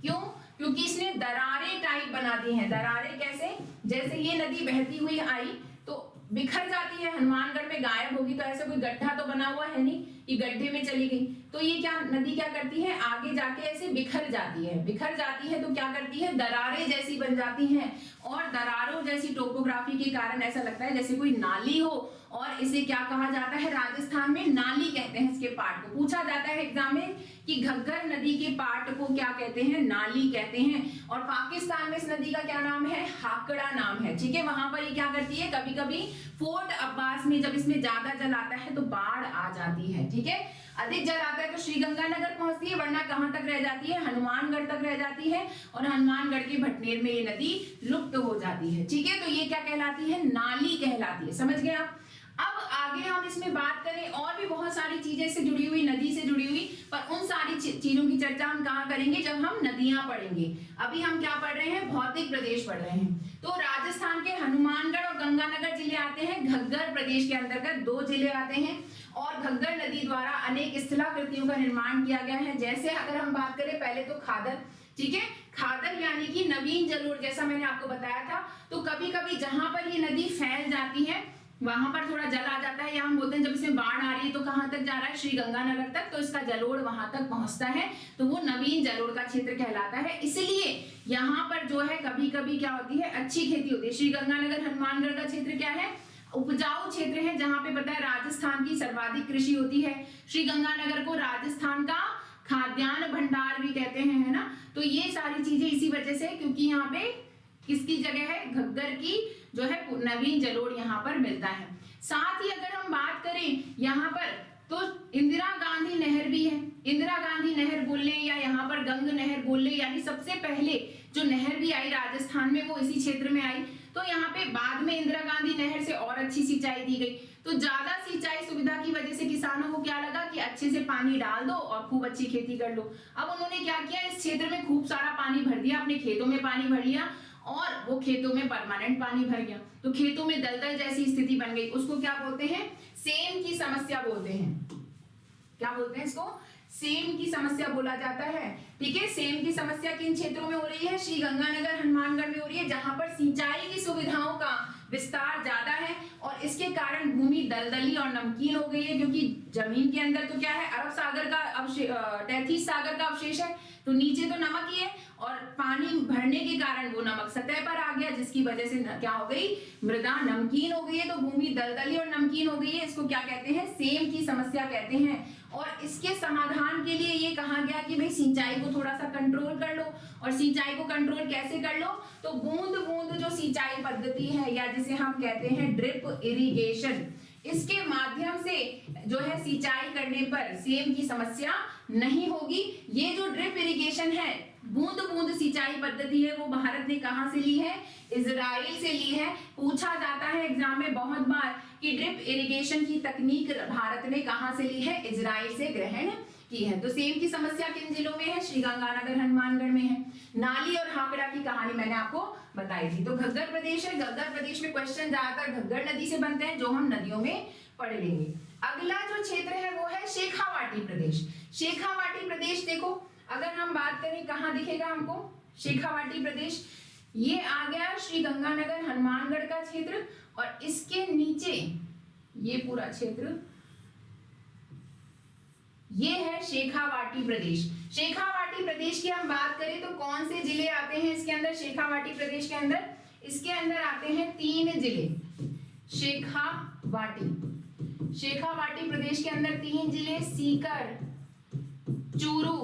क्यों, क्योंकि इसने दरारें टाइप बना दी हैं। दरारें कैसे, जैसे ये नदी बहती हुई आई तो बिखर जाती है, हनुमानगढ़ में गायब होगी, तो ऐसे कोई गड्ढा तो बना हुआ है नहीं, ये गड्ढे में चली गई, तो ये क्या नदी क्या करती है, आगे जाके ऐसे बिखर जाती है। बिखर जाती है तो क्या करती है, दरारें जैसी बन जाती हैं, और दरारों जैसी टोपोग्राफी के कारण ऐसा लगता है जैसे कोई नाली हो, और इसे क्या कहा जाता है, राजस्थान में नाली कहते हैं इसके पार्ट को। पूछा जाता है एग्जाम में कि घग्गर नदी के पार्ट को क्या कहते हैं, नाली कहते हैं। और पाकिस्तान में इस नदी का क्या नाम है, हाकड़ा नाम है। ठीक है, वहां पर ये क्या करती है, कभी कभी फोर्ट अब्बास में जब इसमें ज्यादा जल आता है तो बाढ़ आ जाती है। ठीक है, अधिक जल आता है तो श्रीगंगानगर पहुंचती है, वरना कहां तक रह जाती है, हनुमानगढ़ तक रह जाती है, और हनुमानगढ़ के भटनेर में ये नदी लुप्त हो जाती है। ठीक है, तो ये क्या कहलाती है, नाली कहलाती है। समझ गए आप। अब आगे हम इसमें बात करें और भी बहुत सारी चीजें से जुड़ी हुई, नदी से जुड़ी हुई, पर उन सारी चीजों की चर्चा हम कहाँ करेंगे, जब हम नदियां पढ़ेंगे। अभी हम क्या पढ़ रहे हैं, भौतिक प्रदेश पढ़ रहे हैं। तो राजस्थान के हनुमानगढ़ और गंगानगर जिले आते हैं, घग्गर प्रदेश के अंतर्गत 2 जिले आते हैं, और घग्गर नदी द्वारा अनेक स्थलाकृतियों का निर्माण किया गया है। जैसे अगर हम बात करें पहले तो खादर, ठीक है, खादर यानी कि नवीन जलोढ़, जैसा मैंने आपको बताया था। तो कभी कभी जहां पर ये नदी फैल जाती है वहां पर थोड़ा जल आ जाता है, या हम बोलते हैं जब इसमें बाढ़ आ रही है तो कहां तक जा रहा है, श्री गंगानगर तक, तो इसका जलोढ़ वहां तक पहुंचता है, तो वो नवीन जलोढ़ का क्षेत्र कहलाता है। इसलिए यहाँ पर जो है कभी कभी क्या होती है, अच्छी खेती होती है। श्री गंगानगर हनुमानगढ़ का क्षेत्र क्या है, उपजाऊ क्षेत्र है, जहां पे पता है राजस्थान की सर्वाधिक कृषि होती है। श्री गंगानगर को राजस्थान का खाद्यान्न भंडार भी कहते हैं, है ना। तो ये सारी चीजें इसी वजह से, क्योंकि यहाँ पे किसकी जगह है, घग्गर की जो है नवीन जलोढ़ यहाँ पर मिलता है। साथ ही अगर हम बात करें यहाँ पर, तो इंदिरा गांधी नहर भी है। इंदिरा गांधी नहर बोल ले या यहाँ पर गंग नहर बोल ले, यानी सबसे पहले जो नहर भी आई राजस्थान में वो इसी क्षेत्र में आई। तो यहाँ पे बाद में इंदिरा गांधी नहर से और अच्छी सिंचाई दी गई। तो ज्यादा सिंचाई सुविधा की वजह से किसानों को क्या लगा कि अच्छे से पानी डाल दो और खूब अच्छी खेती कर लो। अब उन्होंने क्या किया, इस क्षेत्र में खूब सारा पानी भर दिया, अपने खेतों में पानी भर लिया, और वो खेतों में परमानेंट पानी भर गया, तो खेतों में दलदल जैसी स्थिति बन गई। उसको क्या बोलते हैं, सेम की समस्या बोलते हैं। क्या बोलते हैं इसको, सेम की समस्या बोला जाता है। ठीक है, सेम की समस्या किन क्षेत्रों में हो रही है, श्री गंगानगर हनुमानगढ़ में हो रही है, जहां पर सिंचाई की सुविधाओं का विस्तार ज्यादा है, और इसके कारण भूमि दलदली और नमकीन हो गई है, क्योंकि जमीन के अंदर तो क्या है, अरब सागर का तैथीस सागर का अवशेष है, तो नीचे तो नमक ही है, और पानी भरने के कारण वो नमक सतह पर आ गया, जिसकी वजह से क्या हो गई, मृदा नमकीन हो गई है, तो भूमि दलदली और नमकीन हो गई है। इसको क्या कहते हैं, सेम की समस्या कहते हैं। और इसके समाधान के लिए ये कहा गया कि भाई सिंचाई को थोड़ा सा कंट्रोल कर लो, और सिंचाई को कंट्रोल कैसे कर लो, तो बूंद बूंद जो सिंचाई पद्धति है, या जिसे हम कहते हैं ड्रिप इरिगेशन, इसके माध्यम से जो है सिंचाई करने पर सेम की समस्या नहीं होगी। ये जो ड्रिप इरिगेशन है, बूंद बूंद सिंचाई पद्धति है, वो भारत ने कहां से ली है, इजराइल से ली है। पूछा जाता है एग्जाम में बहुत बार कि ड्रिप इरिगेशन की तकनीक भारत ने कहां से ली है, इजराइल से ग्रहण की है। तो सेम की समस्या किन जिलों में है, श्री गंगानगर हनुमानगढ़ में है। नाली और हाकड़ा की कहानी मैंने आपको बताई थी। तो घग्गर प्रदेश है, घग्गर प्रदेश में क्वेश्चन ज्यादातर घग्गर नदी से बनते हैं, जो हम नदियों में पढ़ लेंगे। अगला जो क्षेत्र है वो है शेखावाटी प्रदेश। शेखावाटी प्रदेश देखो, अगर हम बात करें कहाँ दिखेगा हमको, शेखावाटी प्रदेश ये आ गया श्री गंगानगर हनुमानगढ़ का क्षेत्र, और इसके नीचे ये पूरा क्षेत्र ये है शेखावाटी प्रदेश। शेखावाटी प्रदेश की हम बात करें तो कौन से जिले आते हैं इसके अंदर, शेखावाटी प्रदेश के अंदर, इसके अंदर आते हैं 3 जिले। शेखावाटी प्रदेश के अंदर 3 जिले, सीकर, चूरू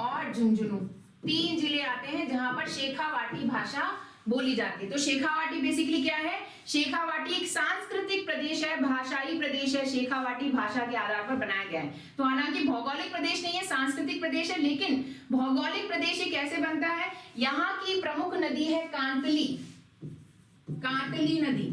और झुंझुनू, 3 जिले आते हैं जहां पर शेखावाटी भाषा बोली जाती है। तो शेखावाटी बेसिकली क्या है, शेखावाटी एक सांस्कृतिक प्रदेश है, भाषाई प्रदेश है, शेखावाटी भाषा के आधार पर बनाया गया है। तो हालांकि भौगोलिक प्रदेश नहीं है, सांस्कृतिक प्रदेश है, लेकिन भौगोलिक प्रदेश ये कैसे बनता है, यहाँ की प्रमुख नदी है कांतली, कांतली नदी,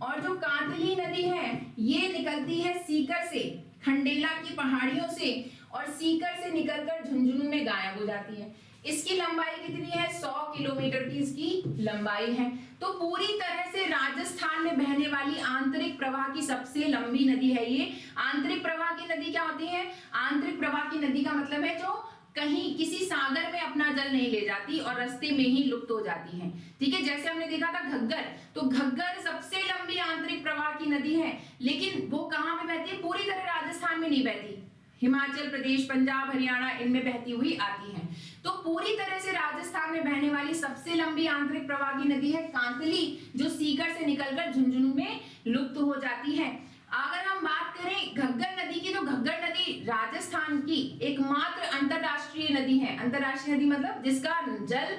और जो कांतली नदी है ये निकलती है सीकर से, खंडेला की पहाड़ियों से, और सीकर से निकलकर झुंझुनू में गायब हो जाती है। इसकी लंबाई कितनी है, 100 किलोमीटर की इसकी लंबाई है। तो पूरी तरह से राजस्थान में बहने वाली आंतरिक प्रवाह की सबसे लंबी नदी है ये। आंतरिक प्रवाह की नदी क्या होती है, आंतरिक प्रवाह की नदी का मतलब है जो कहीं किसी सागर में अपना जल नहीं ले जाती और रास्ते में ही लुप्त हो जाती है। ठीक है, जैसे हमने देखा था घग्गर, तो घग्गर सबसे लंबी आंतरिक प्रवाह की नदी है, लेकिन वो कहाँ में बहती है, पूरी तरह राजस्थान में नहीं बहती, हिमाचल प्रदेश, पंजाब, हरियाणा इनमें बहती हुई आती है। तो पूरी तरह से राजस्थान में बहने वाली सबसे लंबी आंतरिक प्रवाह की नदी है कांतली, जो सीकर से निकलकर झुंझुनू में लुप्त हो जाती है। अगर हम बात करें घग्गर नदी की, तो घग्गर नदी राजस्थान की एकमात्र अंतरराष्ट्रीय नदी है। अंतरराष्ट्रीय नदी मतलब जिसका जल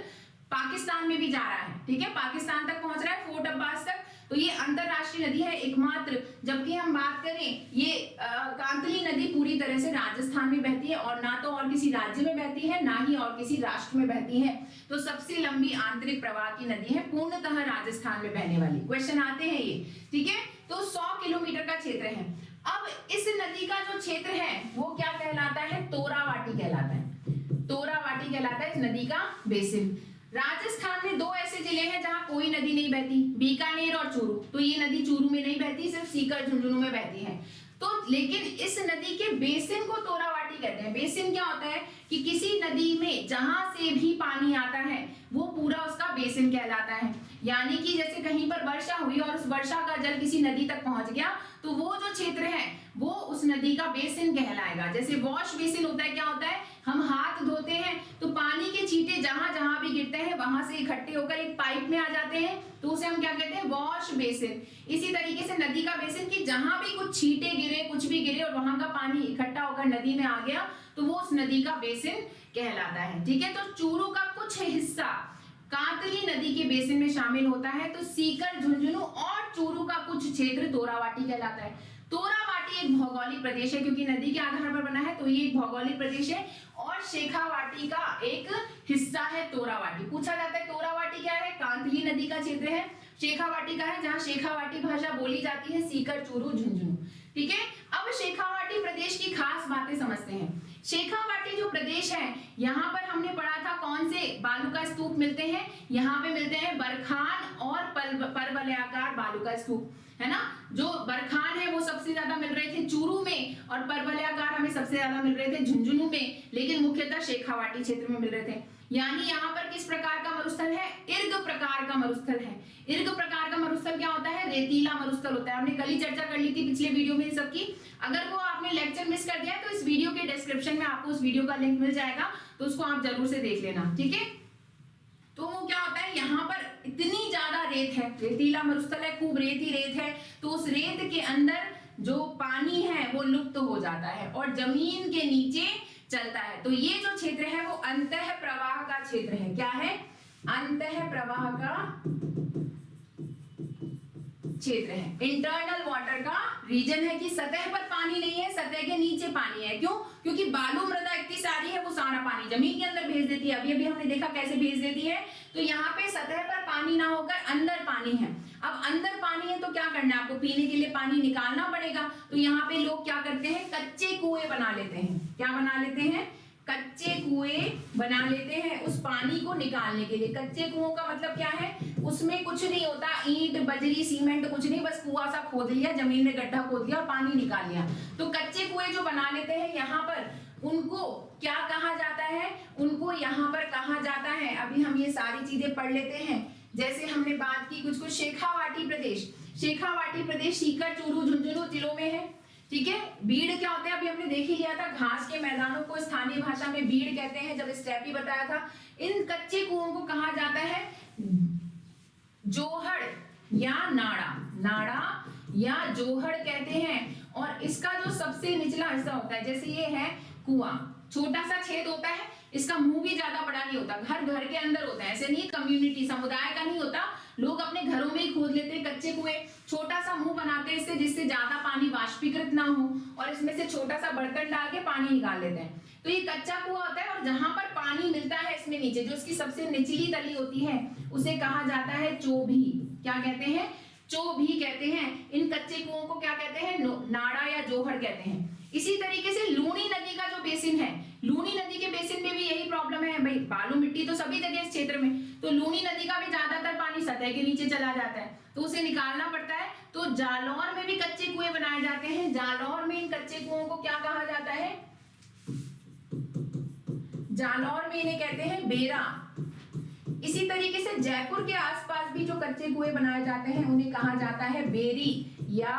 पाकिस्तान में भी जा रहा है, ठीक है, पाकिस्तान तक पहुंच रहा है, फोर्ट अब्बास तक। तो ये अंतरराष्ट्रीय नदी है एकमात्र जबकि हम बात करें ये कांतली नदी पूरी तरह से राजस्थान में बहती है और ना तो और किसी राज्य में बहती है, ना ही और किसी राष्ट्र में बहती है। तो सबसे लंबी आंतरिक प्रवाह की नदी है, पूर्णतः राजस्थान में बहने वाली। क्वेश्चन आते हैं ये, ठीक है। तो 100 किलोमीटर का क्षेत्र है। अब इस नदी का जो क्षेत्र है वो क्या कहलाता है, तोरावाटी कहलाता है। तोरावाटी कहलाता है इस नदी का बेसिन। राजस्थान में 2 ऐसे जिले हैं जहां कोई नदी नहीं बहती, बीकानेर और चूरू। तो ये नदी चूरू में नहीं बहती, सिर्फ सीकर झुंझुनू में बहती है। तो लेकिन इस नदी के बेसिन को तोरावाटी कहते हैं। बेसिन क्या होता है कि किसी नदी में जहां से भी पानी आता है वो पूरा उसका बेसिन कहलाता है। यानी कि जैसे कहीं पर वर्षा हुई और उस वर्षा का जल किसी नदी तक पहुंच गया तो वो जो क्षेत्र है वो उस नदी का बेसिन कहलाएगा। जैसे वॉश बेसिन होता है, क्या होता है, हम हाथ धोते हैं तो पानी के छींटे जहां जहां भी गिरते हैं वहां से इकट्ठे होकर एक पाइप में आ जाते हैं, तो उसे हम क्या कहते हैं, वॉश बेसिन। इसी तरीके से नदी का बेसिन कि जहां भी कुछ छींटे गिरे, कुछ भी गिरे और वहां का पानी इकट्ठा होकर नदी में आ गया तो वो उस नदी का बेसिन कहलाता है। ठीक है, तो चूरू का कुछ हिस्सा कांतली नदी के बेसिन में शामिल होता है, तो सीकर झुंझुनू और चूरू का कुछ क्षेत्र तोरावाटी कहलाता है। तोरावाटी एक भौगोलिक प्रदेश है क्योंकि नदी के आधार पर बना है, तो ये एक भौगोलिक प्रदेश है। और शेखावाटी का एक हिस्सा है तोरावाटी। पूछा जाता है तोरावाटी क्या है, कांतली नदी का क्षेत्र है। शेखावाटी का है जहां शेखावाटी भाषा बोली जाती है, सीकर चूरू झुंझुनू। ठीक है, अब शेखावाटी प्रदेश की खास बातें समझते हैं। शेखावाटी जो प्रदेश है, यहाँ पर हमने पढ़ा था कौन से बालू का स्तूप मिलते हैं, यहाँ पे मिलते हैं बरखान और परवलयाकार बालू का स्तूप, है ना। जो बरखान है वो सबसे ज्यादा मिल रहे थे चूरू में और परवलयाकार हमें सबसे ज्यादा मिल रहे थे झुंझुनू में, लेकिन मुख्यतः शेखावाटी क्षेत्र में मिल रहे थे। यानी यहाँ पर किस प्रकार का मरुस्थल है, इर्ग प्रकार का मरुस्थल है। इर्ग प्रकार का मरुस्थल क्या होता है, रेतीला मरुस्थल होता है। हमने कल ही चर्चा कर ली थी पिछले वीडियो में सबकी। अगर वो आपने लेक्चर मिस कर दिया है तो इस वीडियो के डिस्क्रिप्शन में आपको उस वीडियो का लिंक मिल जाएगा, तो उसको आप जरूर से देख लेना। ठीक है, तो वो क्या होता है, यहाँ पर इतनी ज्यादा रेत है, रेतीला मरुस्थल है, खूब रेत ही रेत है, तो उस रेत के अंदर जो पानी है वो लुप्त हो जाता है और जमीन के नीचे चलता है। तो ये जो क्षेत्र है वो अंतः प्रवाह का क्षेत्र है। क्या है, अंतः प्रवाह का क्षेत्र है। इंटरनल वाटर का रीजन है कि सतह पर पानी नहीं है, सतह के नीचे पानी है। क्यों, क्योंकि बालू मृदा इतनी सारी है, वो सारा पानी जमीन के अंदर भेज देती है। अभी हमने देखा कैसे भेज देती है। तो यहाँ पे सतह पर पानी ना होकर अंदर पानी है। अब अंदर पानी है तो क्या करना है, आपको पीने के लिए पानी निकालना पड़ेगा। तो यहाँ पे लोग क्या करते हैं, कच्चे कुएं बना लेते हैं। क्या बना लेते हैं, कच्चे कुएं बना लेते हैं उस पानी को निकालने के लिए। कच्चे कुओं का मतलब क्या है, उसमें कुछ नहीं होता, ईंट बजरी सीमेंट कुछ नहीं, बस कुआं सा खोद लिया, जमीन में गड्ढा खोद लिया और पानी निकाल लिया। तो कच्चे कुएं जो बना लेते हैं यहाँ पर, उनको क्या कहा जाता है, उनको यहाँ पर कहा जाता है, अभी हम ये सारी चीजें पढ़ लेते हैं। जैसे हमने बात की कुछ शेखावाटी प्रदेश, शेखावाटी प्रदेश सीकर चूरू झुंझुनू जिलों में है। ठीक है, बीड़ क्या होते हैं, अभी हमने देख ही लिया था, घास के मैदानों को स्थानीय भाषा में बीड़ कहते हैं, जब स्टेपी बताया था। इन कच्चे कुओं को कहा जाता है जोहड़ या नाड़ा, नाड़ा या जोहड़ कहते हैं। और इसका जो सबसे निचला हिस्सा होता है, जैसे ये है कुआं, छोटा सा छेद होता है, इसका मुंह भी ज्यादा बड़ा नहीं होता, घर घर के अंदर होता है, ऐसे नहीं कम्युनिटी समुदाय का नहीं होता, लोग अपने घरों में ही खोद लेते हैं कच्चे कुएं, छोटा सा मुंह बनाते हैं इससे, जिससे ज्यादा पानी वाष्पीकृत ना हो, और इसमें से छोटा सा बर्तन डाल के पानी निकाल लेते हैं। तो ये कच्चा कुआं होता है और जहां पर पानी मिलता है इसमें नीचे, जो इसकी सबसे निचली तली होती है उसे कहा जाता है चोभी। क्या कहते हैं, चोभी कहते हैं। इन कच्चे कुओं को क्या कहते हैं, नाड़ा या जोहड़ कहते हैं। इसी तरीके से लूनी नदी का जो बेसिन है, लूनी नदी के बेसिन में भी यही प्रॉब्लम है भाई, बालू मिट्टी तो सभी जगह इस क्षेत्र में, तो लूनी नदी का भी ज्यादातर पानी सतह के नीचे चला जाता है, तो उसे निकालना पड़ता है। तो जालौर में भी कच्चे कुएं बनाए जाते हैं। जालौर में इन कच्चे कुओं को क्या कहा जाता है, जालौर में इन्हें कहते हैं बेरा। इसी तरीके से जयपुर के आसपास भी जो कच्चे कुएं बनाए जाते हैं उन्हें कहा जाता है बेरी या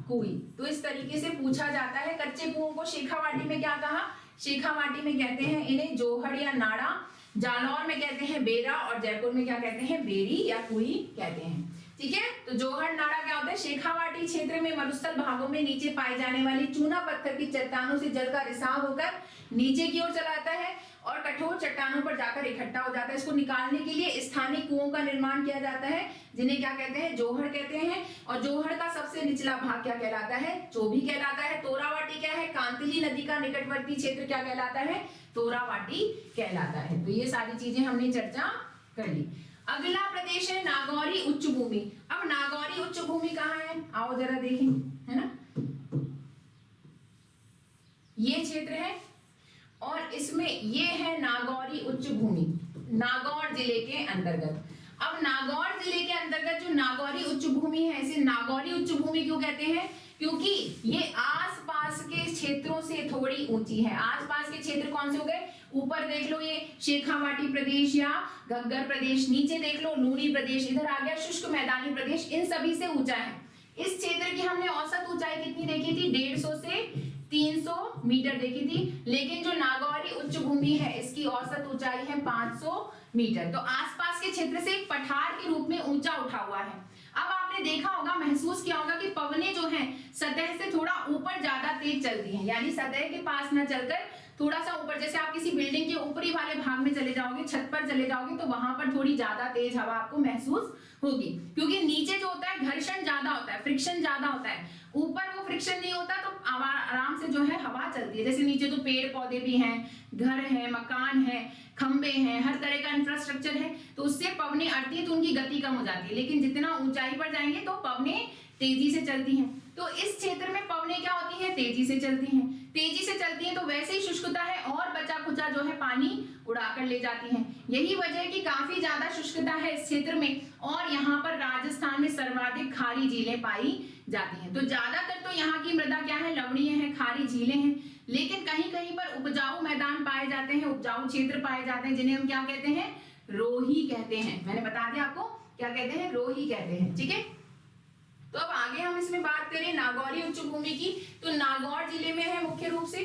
कुई। तो इस तरीके से पूछा जाता है। कच्चे कुओं को शेखावाटी में क्या कहा, शेखावाटी में कहते हैं इन्हें जोहड़ या नाड़ा, जालौर में कहते हैं बेरा और जयपुर में क्या कहते हैं, बेरी या कुई कहते हैं। ठीक है। तो जोहर नाड़ा क्या होता है, शेखावाटी क्षेत्र में मरुस्थल भागों में नीचे पाई जाने वाली चूना पत्थर की चट्टानों से जल का रिसाव होकर नीचे की ओर चला आता है और कठोर चट्टानों पर जाकर इकट्ठा हो जाता है। इसको निकालने के लिए स्थानीय कुओं का निर्माण किया जाता है, जिन्हें क्या कहते हैं, जोहर कहते हैं। और जोहर का सबसे निचला भाग क्या कहलाता है, चोभी कहलाता है। तोरावाटी क्या है, कांतिली नदी का निकटवर्ती क्षेत्र क्या कहलाता है, तोरावाटी कहलाता है। तो ये सारी चीजें हमने चर्चा कर ली। अगला प्रदेश है नागौरी उच्च भूमि। अब नागौरी उच्च भूमि कहाँ है, आओ जरा देखें, है ना, ये क्षेत्र है और इसमें ये है नागौरी उच्च भूमि, नागौर जिले के अंतर्गत। अब नागौर जिले के अंतर्गत जो नागौरी उच्च भूमि है, इसे नागौरी उच्च भूमि क्यों कहते हैं, क्योंकि ये आसपास के क्षेत्रों से थोड़ी ऊंची है। आसपास के क्षेत्र कौन से हो गए, ऊपर देख लो ये शेखावाटी प्रदेश या घग्गर प्रदेश, नीचे देख लो लूणी प्रदेश, इधर आ गया शुष्क मैदानी प्रदेश, इन सभी से ऊंचा है। इस क्षेत्र की हमने औसत ऊंचाई कितनी देखी थी, 150 से 300 मीटर देखी थी। लेकिन जो नागौरी उच्च भूमि है इसकी औसत ऊंचाई है 500 मीटर। तो आसपास के क्षेत्र से एक पठार के रूप में ऊंचा उठा हुआ है। अब आपने देखा होगा, महसूस किया होगा कि पवनें जो हैं सतह से थोड़ा ऊपर ज्यादा तेज चलती हैं, यानी सतह के पास न चलकर थोड़ा सा ऊपर, जैसे आप किसी बिल्डिंग के ऊपरी वाले भाग में चले जाओगे, छत पर चले जाओगे, तो वहां पर थोड़ी ज्यादा तेज हवा आपको महसूस होगी, क्योंकि नीचे जो होता है घर्षण ज्यादा होता है, फ्रिक्शन ज्यादा होता है। ऊपर वो फ्रिक्शन नहीं होता तो आराम से जो है हवा चलती है। जैसे नीचे तो पेड़ पौधे भी हैं, घर है, मकान है, खंबे हैं, हर तरह का इंफ्रास्ट्रक्चर है, तो उससे पवनें अड़ती है तो उनकी गति कम हो जाती है। लेकिन जितना ऊंचाई पर जाएंगे तो पवनें तेजी से चलती हैं। तो इस क्षेत्र में पवनें क्या होती हैं, तेजी से चलती हैं। तेजी से चलती हैं तो वैसे ही शुष्कता है और बचा खुचा जो है पानी उड़ाकर ले जाती हैं। यही वजह है कि काफी ज्यादा शुष्कता है इस क्षेत्र में और यहाँ पर राजस्थान में सर्वाधिक खारी झीलें पाई जाती हैं। तो ज्यादातर तो यहाँ की मृदा क्या है, लवणीय है, खारी झीलें हैं, लेकिन कहीं कहीं पर उपजाऊ मैदान पाए जाते हैं, उपजाऊ क्षेत्र पाए जाते हैं, जिन्हें हम क्या कहते हैं, रोही कहते हैं। मैंने बता दिया आपको क्या कहते हैं, रोही कहते हैं। ठीक है, तो अब आगे हम इसमें बात करें नागौरी उच्च भूमि की, तो नागौर जिले में है मुख्य रूप से।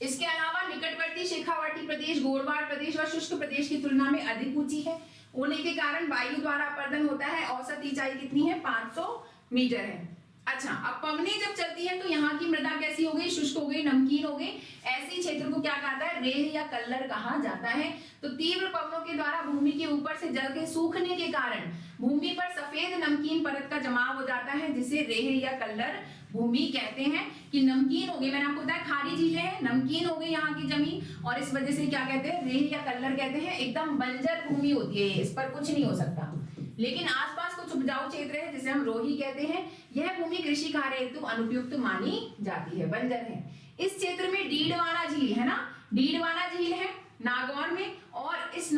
इसके अलावा निकटवर्ती शेखावाटी प्रदेश, गोरवाड़ प्रदेश व शुष्क प्रदेश की तुलना में अधिक ऊंची है होने के कारण वायु द्वारा अपर्दन होता है। औसत ऊंचाई कितनी है, 500 मीटर है। अच्छा, अब पवनें जब चलती है तो यहाँ की मृदा कैसी हो गई, शुष्क हो गई, नमकीन हो गई। ऐसी क्षेत्र को क्या कहता है, रेह या कल्लर कहा जाता है। तो तीव्र पवनों के द्वारा भूमि के ऊपर से जल के सूखने के कारण भूमि पर सफेद नमकीन परत का जमाव हो जाता है, जिसे रेह या कल्लर भूमि कहते हैं। कि नमकीन हो गई, मैंने आपको बताया खारी झीलें हैं, नमकीन हो गई यहाँ की जमीन, और इस वजह से क्या कहते हैं, रेह या कल्लर कहते हैं। एकदम बंजर भूमि होती है, इस पर कुछ नहीं हो सकता। लेकिन आसपास कुछ उपजाऊ क्षेत्र है जिसे हम रोही कहते हैं। यह भूमि कृषि कार्य हेतु अनुपयुक्त मानी जाती है, बंजर है। इस क्षेत्र में डीडवाना झील है ना, डीडवाना झील है नागौर में, और इस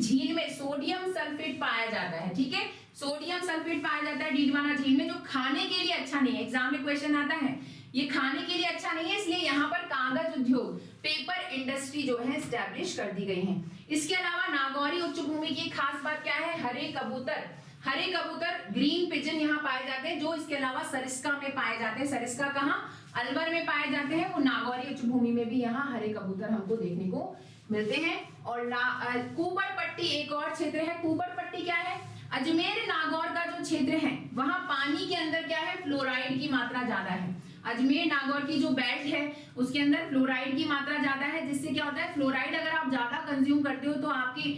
झील में सोडियम सल्फेट पाया जाता है। ठीक है, सोडियम सल्फेट पाया जाता है डीडवाना झील में, जो खाने के लिए अच्छा नहीं है। एग्जाम में क्वेश्चन आता है, ये खाने के लिए अच्छा नहीं है, इसलिए यहाँ पर कागज उद्योग, पेपर इंडस्ट्री जो है स्टैब्लिश कर दी गई है। इसके अलावा नागौरी उच्च भूमि की खास बात क्या है, हरे कबूतर, हरे कबूतर ग्रीन पिजन यहाँ पाए जाते हैं, जो इसके अलावा सरिस्का में पाए जाते हैं। सरिस्का कहाँ, अलवर में पाए जाते हैं, वो नागौरी उच्च भूमि में भी यहाँ हरे कबूतर हमको देखने को मिलते हैं। और कुबड़ पट्टी एक और क्षेत्र है। कुबड़ पट्टी क्या है, अजमेर नागौर का जो क्षेत्र है वहां पानी के अंदर क्या है, फ्लोराइड की मात्रा ज्यादा है। अजमेर नागौर की जो बेल्ट है उसके अंदर फ्लोराइड की मात्रा ज्यादा है, जिससे क्या होता है, फ्लोराइड अगर आप ज्यादा कंज्यूम करते हो तो आपकी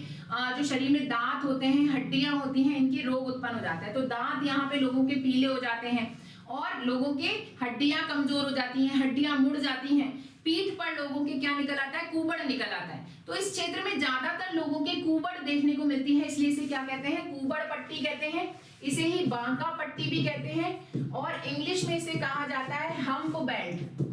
जो शरीर में दांत होते हैं, हड्डियां होती हैं, इनके रोग उत्पन्न हो जाते हैं। तो दांत यहाँ पे लोगों के पीले हो जाते हैं और लोगों के हड्डियां कमजोर हो जाती हैं, हड्डियां मुड़ जाती हैं। पीठ पर लोगों के क्या निकल आता है, कुबड़ निकल आता है। तो इस क्षेत्र में ज्यादातर लोगों के कुबड़ देखने को मिलती है, इसलिए इसे क्या कहते हैं, कुबड़ पट्टी कहते हैं। इसे ही बांका पट्टी भी कहते हैं, और इंग्लिश में इसे कहा जाता है हम्प बेल्ट।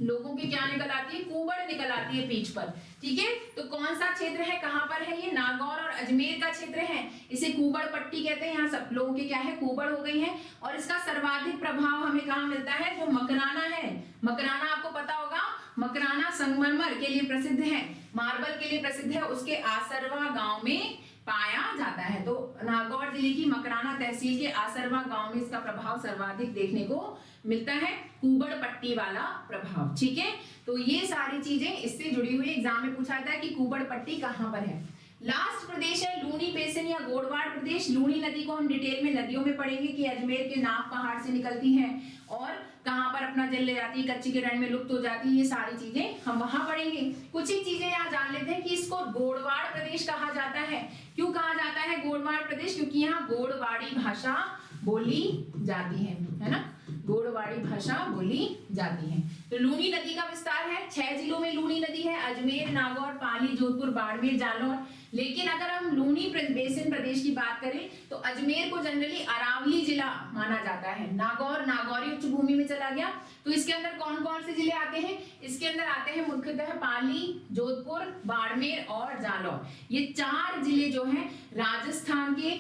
लोगों की क्या निकल आती है, कुबड़ निकल आती है पीठ पर। ठीक है, तो कौन सा क्षेत्र है, कहां पर है, ये नागौर और अजमेर का क्षेत्र है। इसे कुबड़ पट्टी कहते हैं। यहाँ सब लोगों के क्या है, कुबड़ हो गई है। और इसका सर्वाधिक प्रभाव हमें कहाँ मिलता है, जो मकराना है। मकराना आपको पता होगा, मकराना संगमरमर के लिए प्रसिद्ध है, मार्बल के लिए प्रसिद्ध है, उसके आसरवा गांव में पाया जाता है। तो नागौर जिले की मकराना तहसील के आसरवा गांव में इसका प्रभाव सर्वाधिक देखने को मिलता है, कुबड़ पट्टी वाला प्रभाव। ठीक है, तो ये सारी चीजें इससे जुड़ी हुई, एग्जाम में पूछा था कि कुबड़ पट्टी कहां पर है। लास्ट प्रदेश है लूनी बेसिन या गोडवाड़ प्रदेश। लूनी नदी को हम डिटेल में नदियों में पढ़ेंगे कि अजमेर के नाग पहाड़ से निकलती हैं और कहां पर अपना जल ले जाती है, कच्ची के रण में लुप्त हो जाती है, ये सारी चीजें हम वहां पढ़ेंगे। कुछ ही चीजें यहाँ जान लेते हैं कि इसको गोडवाड़ प्रदेश कहा जाता है। क्यों कहा जाता है गोडवाड़ प्रदेश? क्योंकि यहाँ गोडवाड़ी भाषा बोली जाती है ना, गोडवाड़ी भाषा बोली जाती है। तो लूनी नदी का विस्तार है, 6 जिलों में लूनी नदी है, अजमेर, नागौर, पाली, जोधपुर, बाड़मेर, जालौर। लेकिन अगर हम लूनी बेसिन प्रदेश की बात करें तो अजमेर को जनरली अरावली जिला माना जाता है। नागौर नागौरी उच्च भूमि में चला गया। तो इसके अंदर कौन कौन से जिले आते हैं? इसके अंदर आते हैं मुख्यतः पाली, जोधपुर, बाड़मेर और जालौर। ये 4 जिले जो हैं राजस्थान के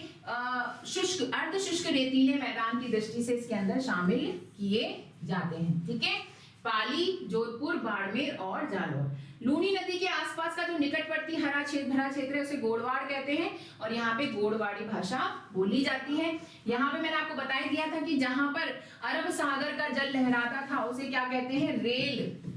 शुष्क अर्ध शुष्क रेतीले मैदान की दृष्टि से इसके अंदर शामिल किए जाते हैं। ठीक है, पाली, जोधपुर, बाड़मेर और जालौर। लूनी नदी के आसपास का जो निकटवर्ती भरा क्षेत्र है उसे गोडवाड़ कहते हैं और यहाँ पे गोडवाड़ी भाषा बोली जाती है। यहाँ पे मैंने आपको बता ही दिया था कि जहां पर अरब सागर का जल लहराता था उसे क्या कहते हैं? रेल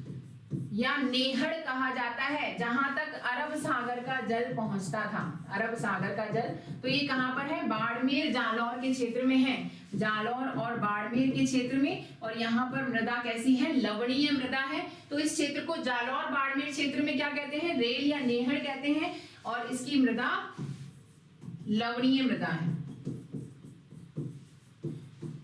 या नेहड़ कहा जाता है। जहां तक अरब सागर का जल पहुंचता था, अरब सागर का जल, तो ये कहां पर है? बाड़मेर, जालौर के क्षेत्र में है, जालौर और बाड़मेर के क्षेत्र में। और यहाँ पर मृदा कैसी है? लवणीय मृदा है। तो इस क्षेत्र को जालौर बाड़मेर क्षेत्र में क्या कहते हैं? रेल या नेहड़ कहते हैं और इसकी मृदा लवणीय मृदा है।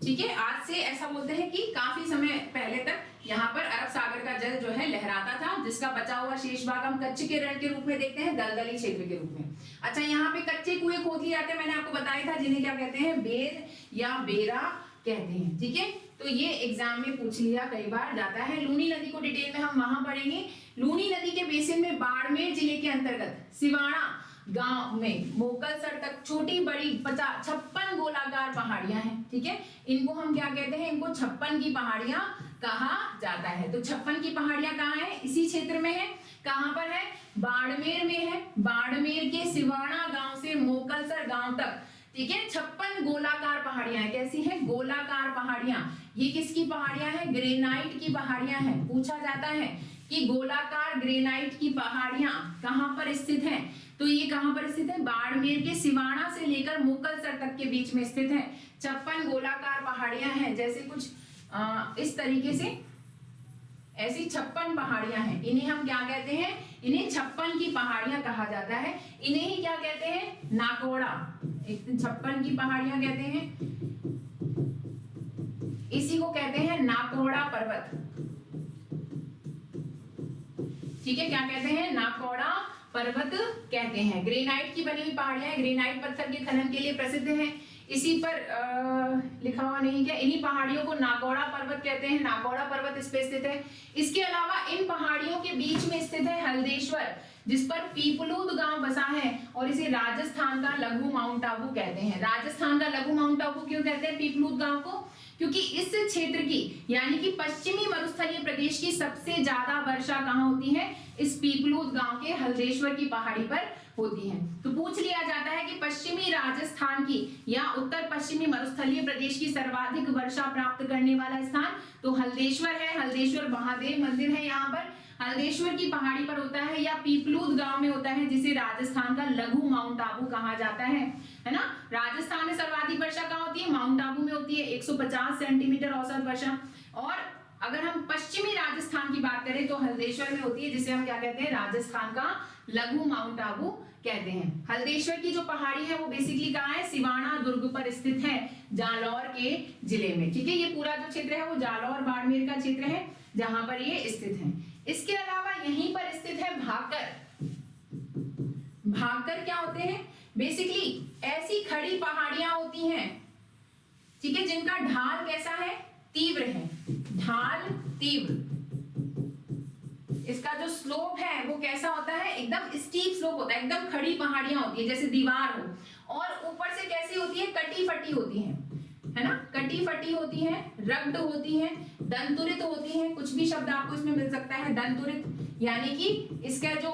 ठीक है, आज से ऐसा बोलते हैं कि काफी समय पहले तक यहाँ पर अरब सागर का जल जो है लहराता था, जिसका बचा हुआ शेष भाग हम कच्चे के रण के रूप में देखते हैं, दलदली क्षेत्र के रूप में। अच्छा, यहाँ पे कच्चे कुएं खोद लिए जाते हैं, मैंने आपको बताया था, जिन्हें क्या कहते हैं? बेर या बेरा कहते हैं। ठीक है, तो ये एग्जाम में पूछ लिया कई बार जाता है। लूनी नदी को डिटेल में हम वहां पढ़ेंगे। लूनी नदी के बेसिन में बाड़मेर जिले के अंतर्गत सिवाड़ा गांव में मोकलसर तक छोटी बड़ी 56 गोलाकार पहाड़ियां हैं। ठीक है, इनको हम क्या कहते हैं? इनको 56 की पहाड़ियां कहा जाता है। तो 56 की पहाड़ियां कहाँ है? इसी क्षेत्र में है। कहां पर है? बाड़मेर में है। बाड़मेर के सिवाड़ा गांव से मोकलसर गांव तक। ठीक है, 56 गोलाकार पहाड़ियां हैं। कैसी है? गोलाकार पहाड़ियां। ये किसकी पहाड़ियां हैं? ग्रेनाइट की पहाड़ियां हैं। पूछा जाता है कि गोलाकार ग्रेनाइट की पहाड़ियां कहां पर स्थित हैं? तो ये कहां पर स्थित है? बाड़मेर के सिवाड़ा से लेकर मोकलसर तक के बीच में स्थित है। 56 गोलाकार पहाड़ियां हैं। जैसे कुछ इस तरीके से ऐसी 56 पहाड़ियां हैं। इन्हें हम क्या कहते हैं? इन्हें 56 की पहाड़ियां कहा जाता है। इन्हें ही क्या कहते हैं? नाकोड़ा। 56 की पहाड़ियां कहते हैं, इसी को कहते हैं नाकोड़ा पर्वत। ठीक है, क्या कहते हैं? नाकोड़ा पर्वत कहते हैं। ग्रेनाइट की बनी हुई पहाड़ियां, ग्रेनाइट पत्थर के खनन के लिए प्रसिद्ध है। इसी पर लिखा हुआ नहीं क्या? इन्हीं पहाड़ियों को नाकोड़ा पर्वत कहते हैं। नाकोड़ा पर्वत इस पे स्थित है। इसके अलावा इन पहाड़ियों के बीच में स्थित है हल्देश्वर, जिस पर पीपलूद गांव बसा है और इसे राजस्थान का लघु माउंट आबू कहते हैं। राजस्थान का लघु माउंट आबू क्यों कहते हैं पीपलूद गांव को? क्योंकि इस क्षेत्र की यानी कि पश्चिमी मरुस्थलीय प्रदेश की सबसे ज्यादा वर्षा कहाँ होती है? इस पीपलूद गांव के हल्देश्वर की पहाड़ी पर होती है। तो पूछ लिया जाता है कि पश्चिमी राजस्थान की या उत्तर पश्चिमी मरुस्थलीय प्रदेश की सर्वाधिक वर्षा प्राप्त करने वाला स्थान तो हल्देश्वर है। हल्देश्वर महादेव मंदिर है यहाँ पर, हल्देश्वर की पहाड़ी पर होता है या पीपलूद गांव में होता है, जिसे राजस्थान का लघु माउंट आबू कहा जाता है ना। राजस्थान में सर्वाधिक वर्षा कहाँ होती है? माउंट आबू में होती है, 150 सेंटीमीटर औसत वर्षा। और अगर हम पश्चिमी राजस्थान की बात करें तो हल्देश्वर में होती है, जिसे हम क्या कहते हैं? राजस्थान का लघु माउंट आबू कहते हैं। हल्देश्वर की जो पहाड़ी है वो बेसिकली कहाँ है? सिवाड़ा दुर्ग पर स्थित है, जालौर के जिले में। ठीक है, ये पूरा जो क्षेत्र है वो जालौर बाड़मेर का क्षेत्र है जहां पर ये स्थित है। इसके अलावा यहीं पर स्थित है भाकर। भाकर क्या होते हैं? बेसिकली ऐसी खड़ी पहाड़ियां होती हैं, ठीक है, जिनका ढाल कैसा है? तीव्र है, ढाल तीव्र। इसका जो स्लोप है वो कैसा होता है? एकदम स्टीप स्लोप होता है, एकदम खड़ी पहाड़ियां होती है जैसे दीवार हो। और ऊपर से कैसी होती है? कटी फटी होती है ना, कटी फटी होती है, रग्ड होती है, दंतुरित होती है। कुछ भी शब्द आपको इसमें मिल सकता है। दंतुरित यानी कि इसका जो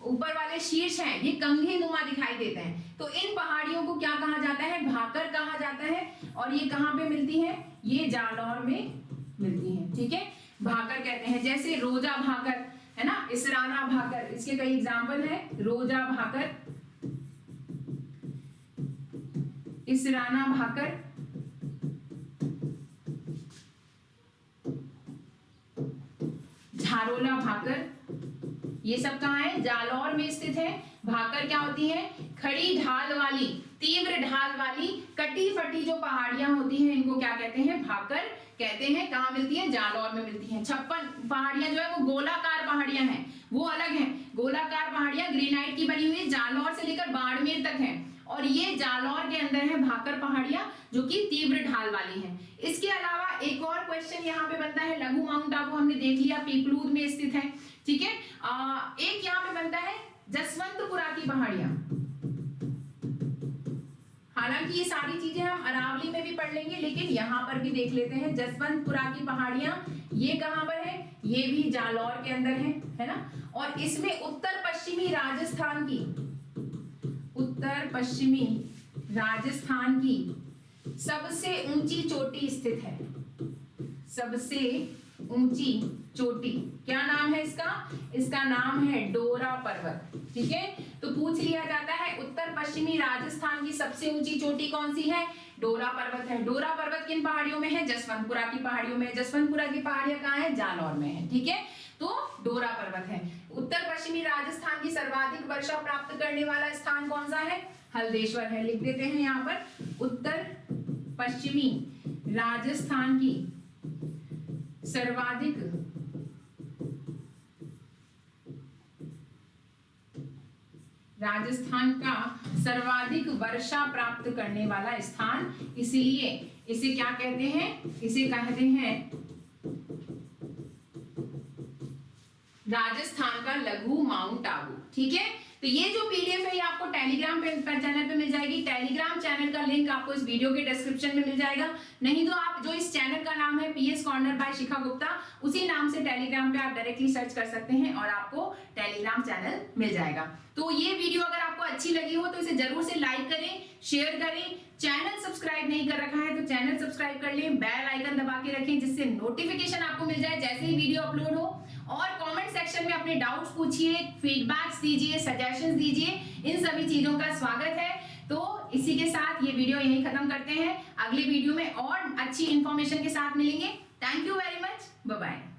ऊपर वाले शीर्ष हैं ये कंघी नुमा दिखाई देते हैं। तो इन पहाड़ियों को क्या कहा जाता है? भाकर कहा जाता है। और ये कहाँ पे मिलती है? ये जालौर में मिलती है। ठीक है, भाकर कहते हैं। जैसे रोजा भाकर, है ना, इसराना भाकर, इसके कई एग्जाम्पल है, रोजा भाकर, इसराना भाकर, झारोला भाकर, ये सब कहाँ है, जालौर में स्थित है। भाकर क्या होती है, खड़ी ढाल वाली, तीव्र ढाल वाली, कटी फटी जो पहाड़ियां होती हैं इनको क्या कहते हैं, भाकर कहते हैं। कहाँ मिलती है, जालौर में मिलती हैं। 56 पहाड़ियां जो है वो गोलाकार पहाड़ियां हैं, वो अलग हैं। गोलाकार पहाड़ियां ग्रेनाइट की बनी हुई है, जालौर से लेकर बाड़मेर तक है, और ये जालौर के अंदर है भाकर पहाड़ियां जो कि तीव्र ढाल वाली हैं। इसके अलावा एक और क्वेश्चन यहाँ पे बनता है, लघु माउंट आबू हमने देख लिया, पीपलूद में स्थित है, ठीक है। एक यहाँ पे बनता है जसवंतपुरा की पहाड़ियां। हालांकि ये सारी चीजें हम अरावली में भी पढ़ लेंगे, लेकिन यहाँ पर भी देख लेते हैं जसवंतपुरा की पहाड़ियां। ये कहाँ पर है, ये भी जालौर के अंदर है ना। और इसमें उत्तर पश्चिमी राजस्थान की, उत्तर पश्चिमी राजस्थान की सबसे ऊंची चोटी स्थित है, सबसे ऊंची चोटी। क्या नाम है इसका, इसका नाम है डोरा पर्वत, ठीक है। तो पूछ लिया जाता है उत्तर पश्चिमी राजस्थान की सबसे ऊंची चोटी कौन सी है, डोरा पर्वत है। डोरा पर्वत किन पहाड़ियों में है, जसवंतपुरा की पहाड़ियों में। जसवंतपुरा की पहाड़ियां कहाँ है, जालौर में है, ठीक है। तो डोरा पर्वत है। उत्तर पश्चिमी राजस्थान की सर्वाधिक वर्षा प्राप्त करने वाला स्थान कौन सा है, हल्देश्वर है। लिख देते हैं यहाँ पर, उत्तर पश्चिमी राजस्थान की सर्वाधिक राजस्थान का सर्वाधिक वर्षा प्राप्त करने वाला स्थान, इसीलिए इसे क्या कहते हैं, इसे कहते हैं राजस्थान का लघु माउंट आबू, ठीक है। तो ये जो पीडीएफ है ये आपको टेलीग्राम पे चैनल पे मिल जाएगी। टेलीग्राम चैनल का लिंक आपको इस वीडियो के डिस्क्रिप्शन में मिल जाएगा, नहीं तो आप जो इस चैनल का नाम है पीएस कॉर्नर बाय शिखा गुप्ता, उसी नाम से टेलीग्राम पे आप डायरेक्टली सर्च कर सकते हैं और आपको टेलीग्राम चैनल मिल जाएगा। तो ये वीडियो अगर आपको अच्छी लगी हो तो इसे जरूर से लाइक करें, शेयर करें। चैनल सब्सक्राइब नहीं कर रखा है तो चैनल सब्सक्राइब कर लें, बेल आइकन दबा के रखें जिससे नोटिफिकेशन आपको मिल जाए जैसे ही वीडियो अपलोड हो। और कमेंट सेक्शन में अपने डाउट्स पूछिए, फीडबैक्स दीजिए, सजेशंस दीजिए, इन सभी चीजों का स्वागत है। तो इसी के साथ ये वीडियो यहीं खत्म करते हैं, अगले वीडियो में और अच्छी इंफॉर्मेशन के साथ मिलेंगे। Thank you very much, bye bye.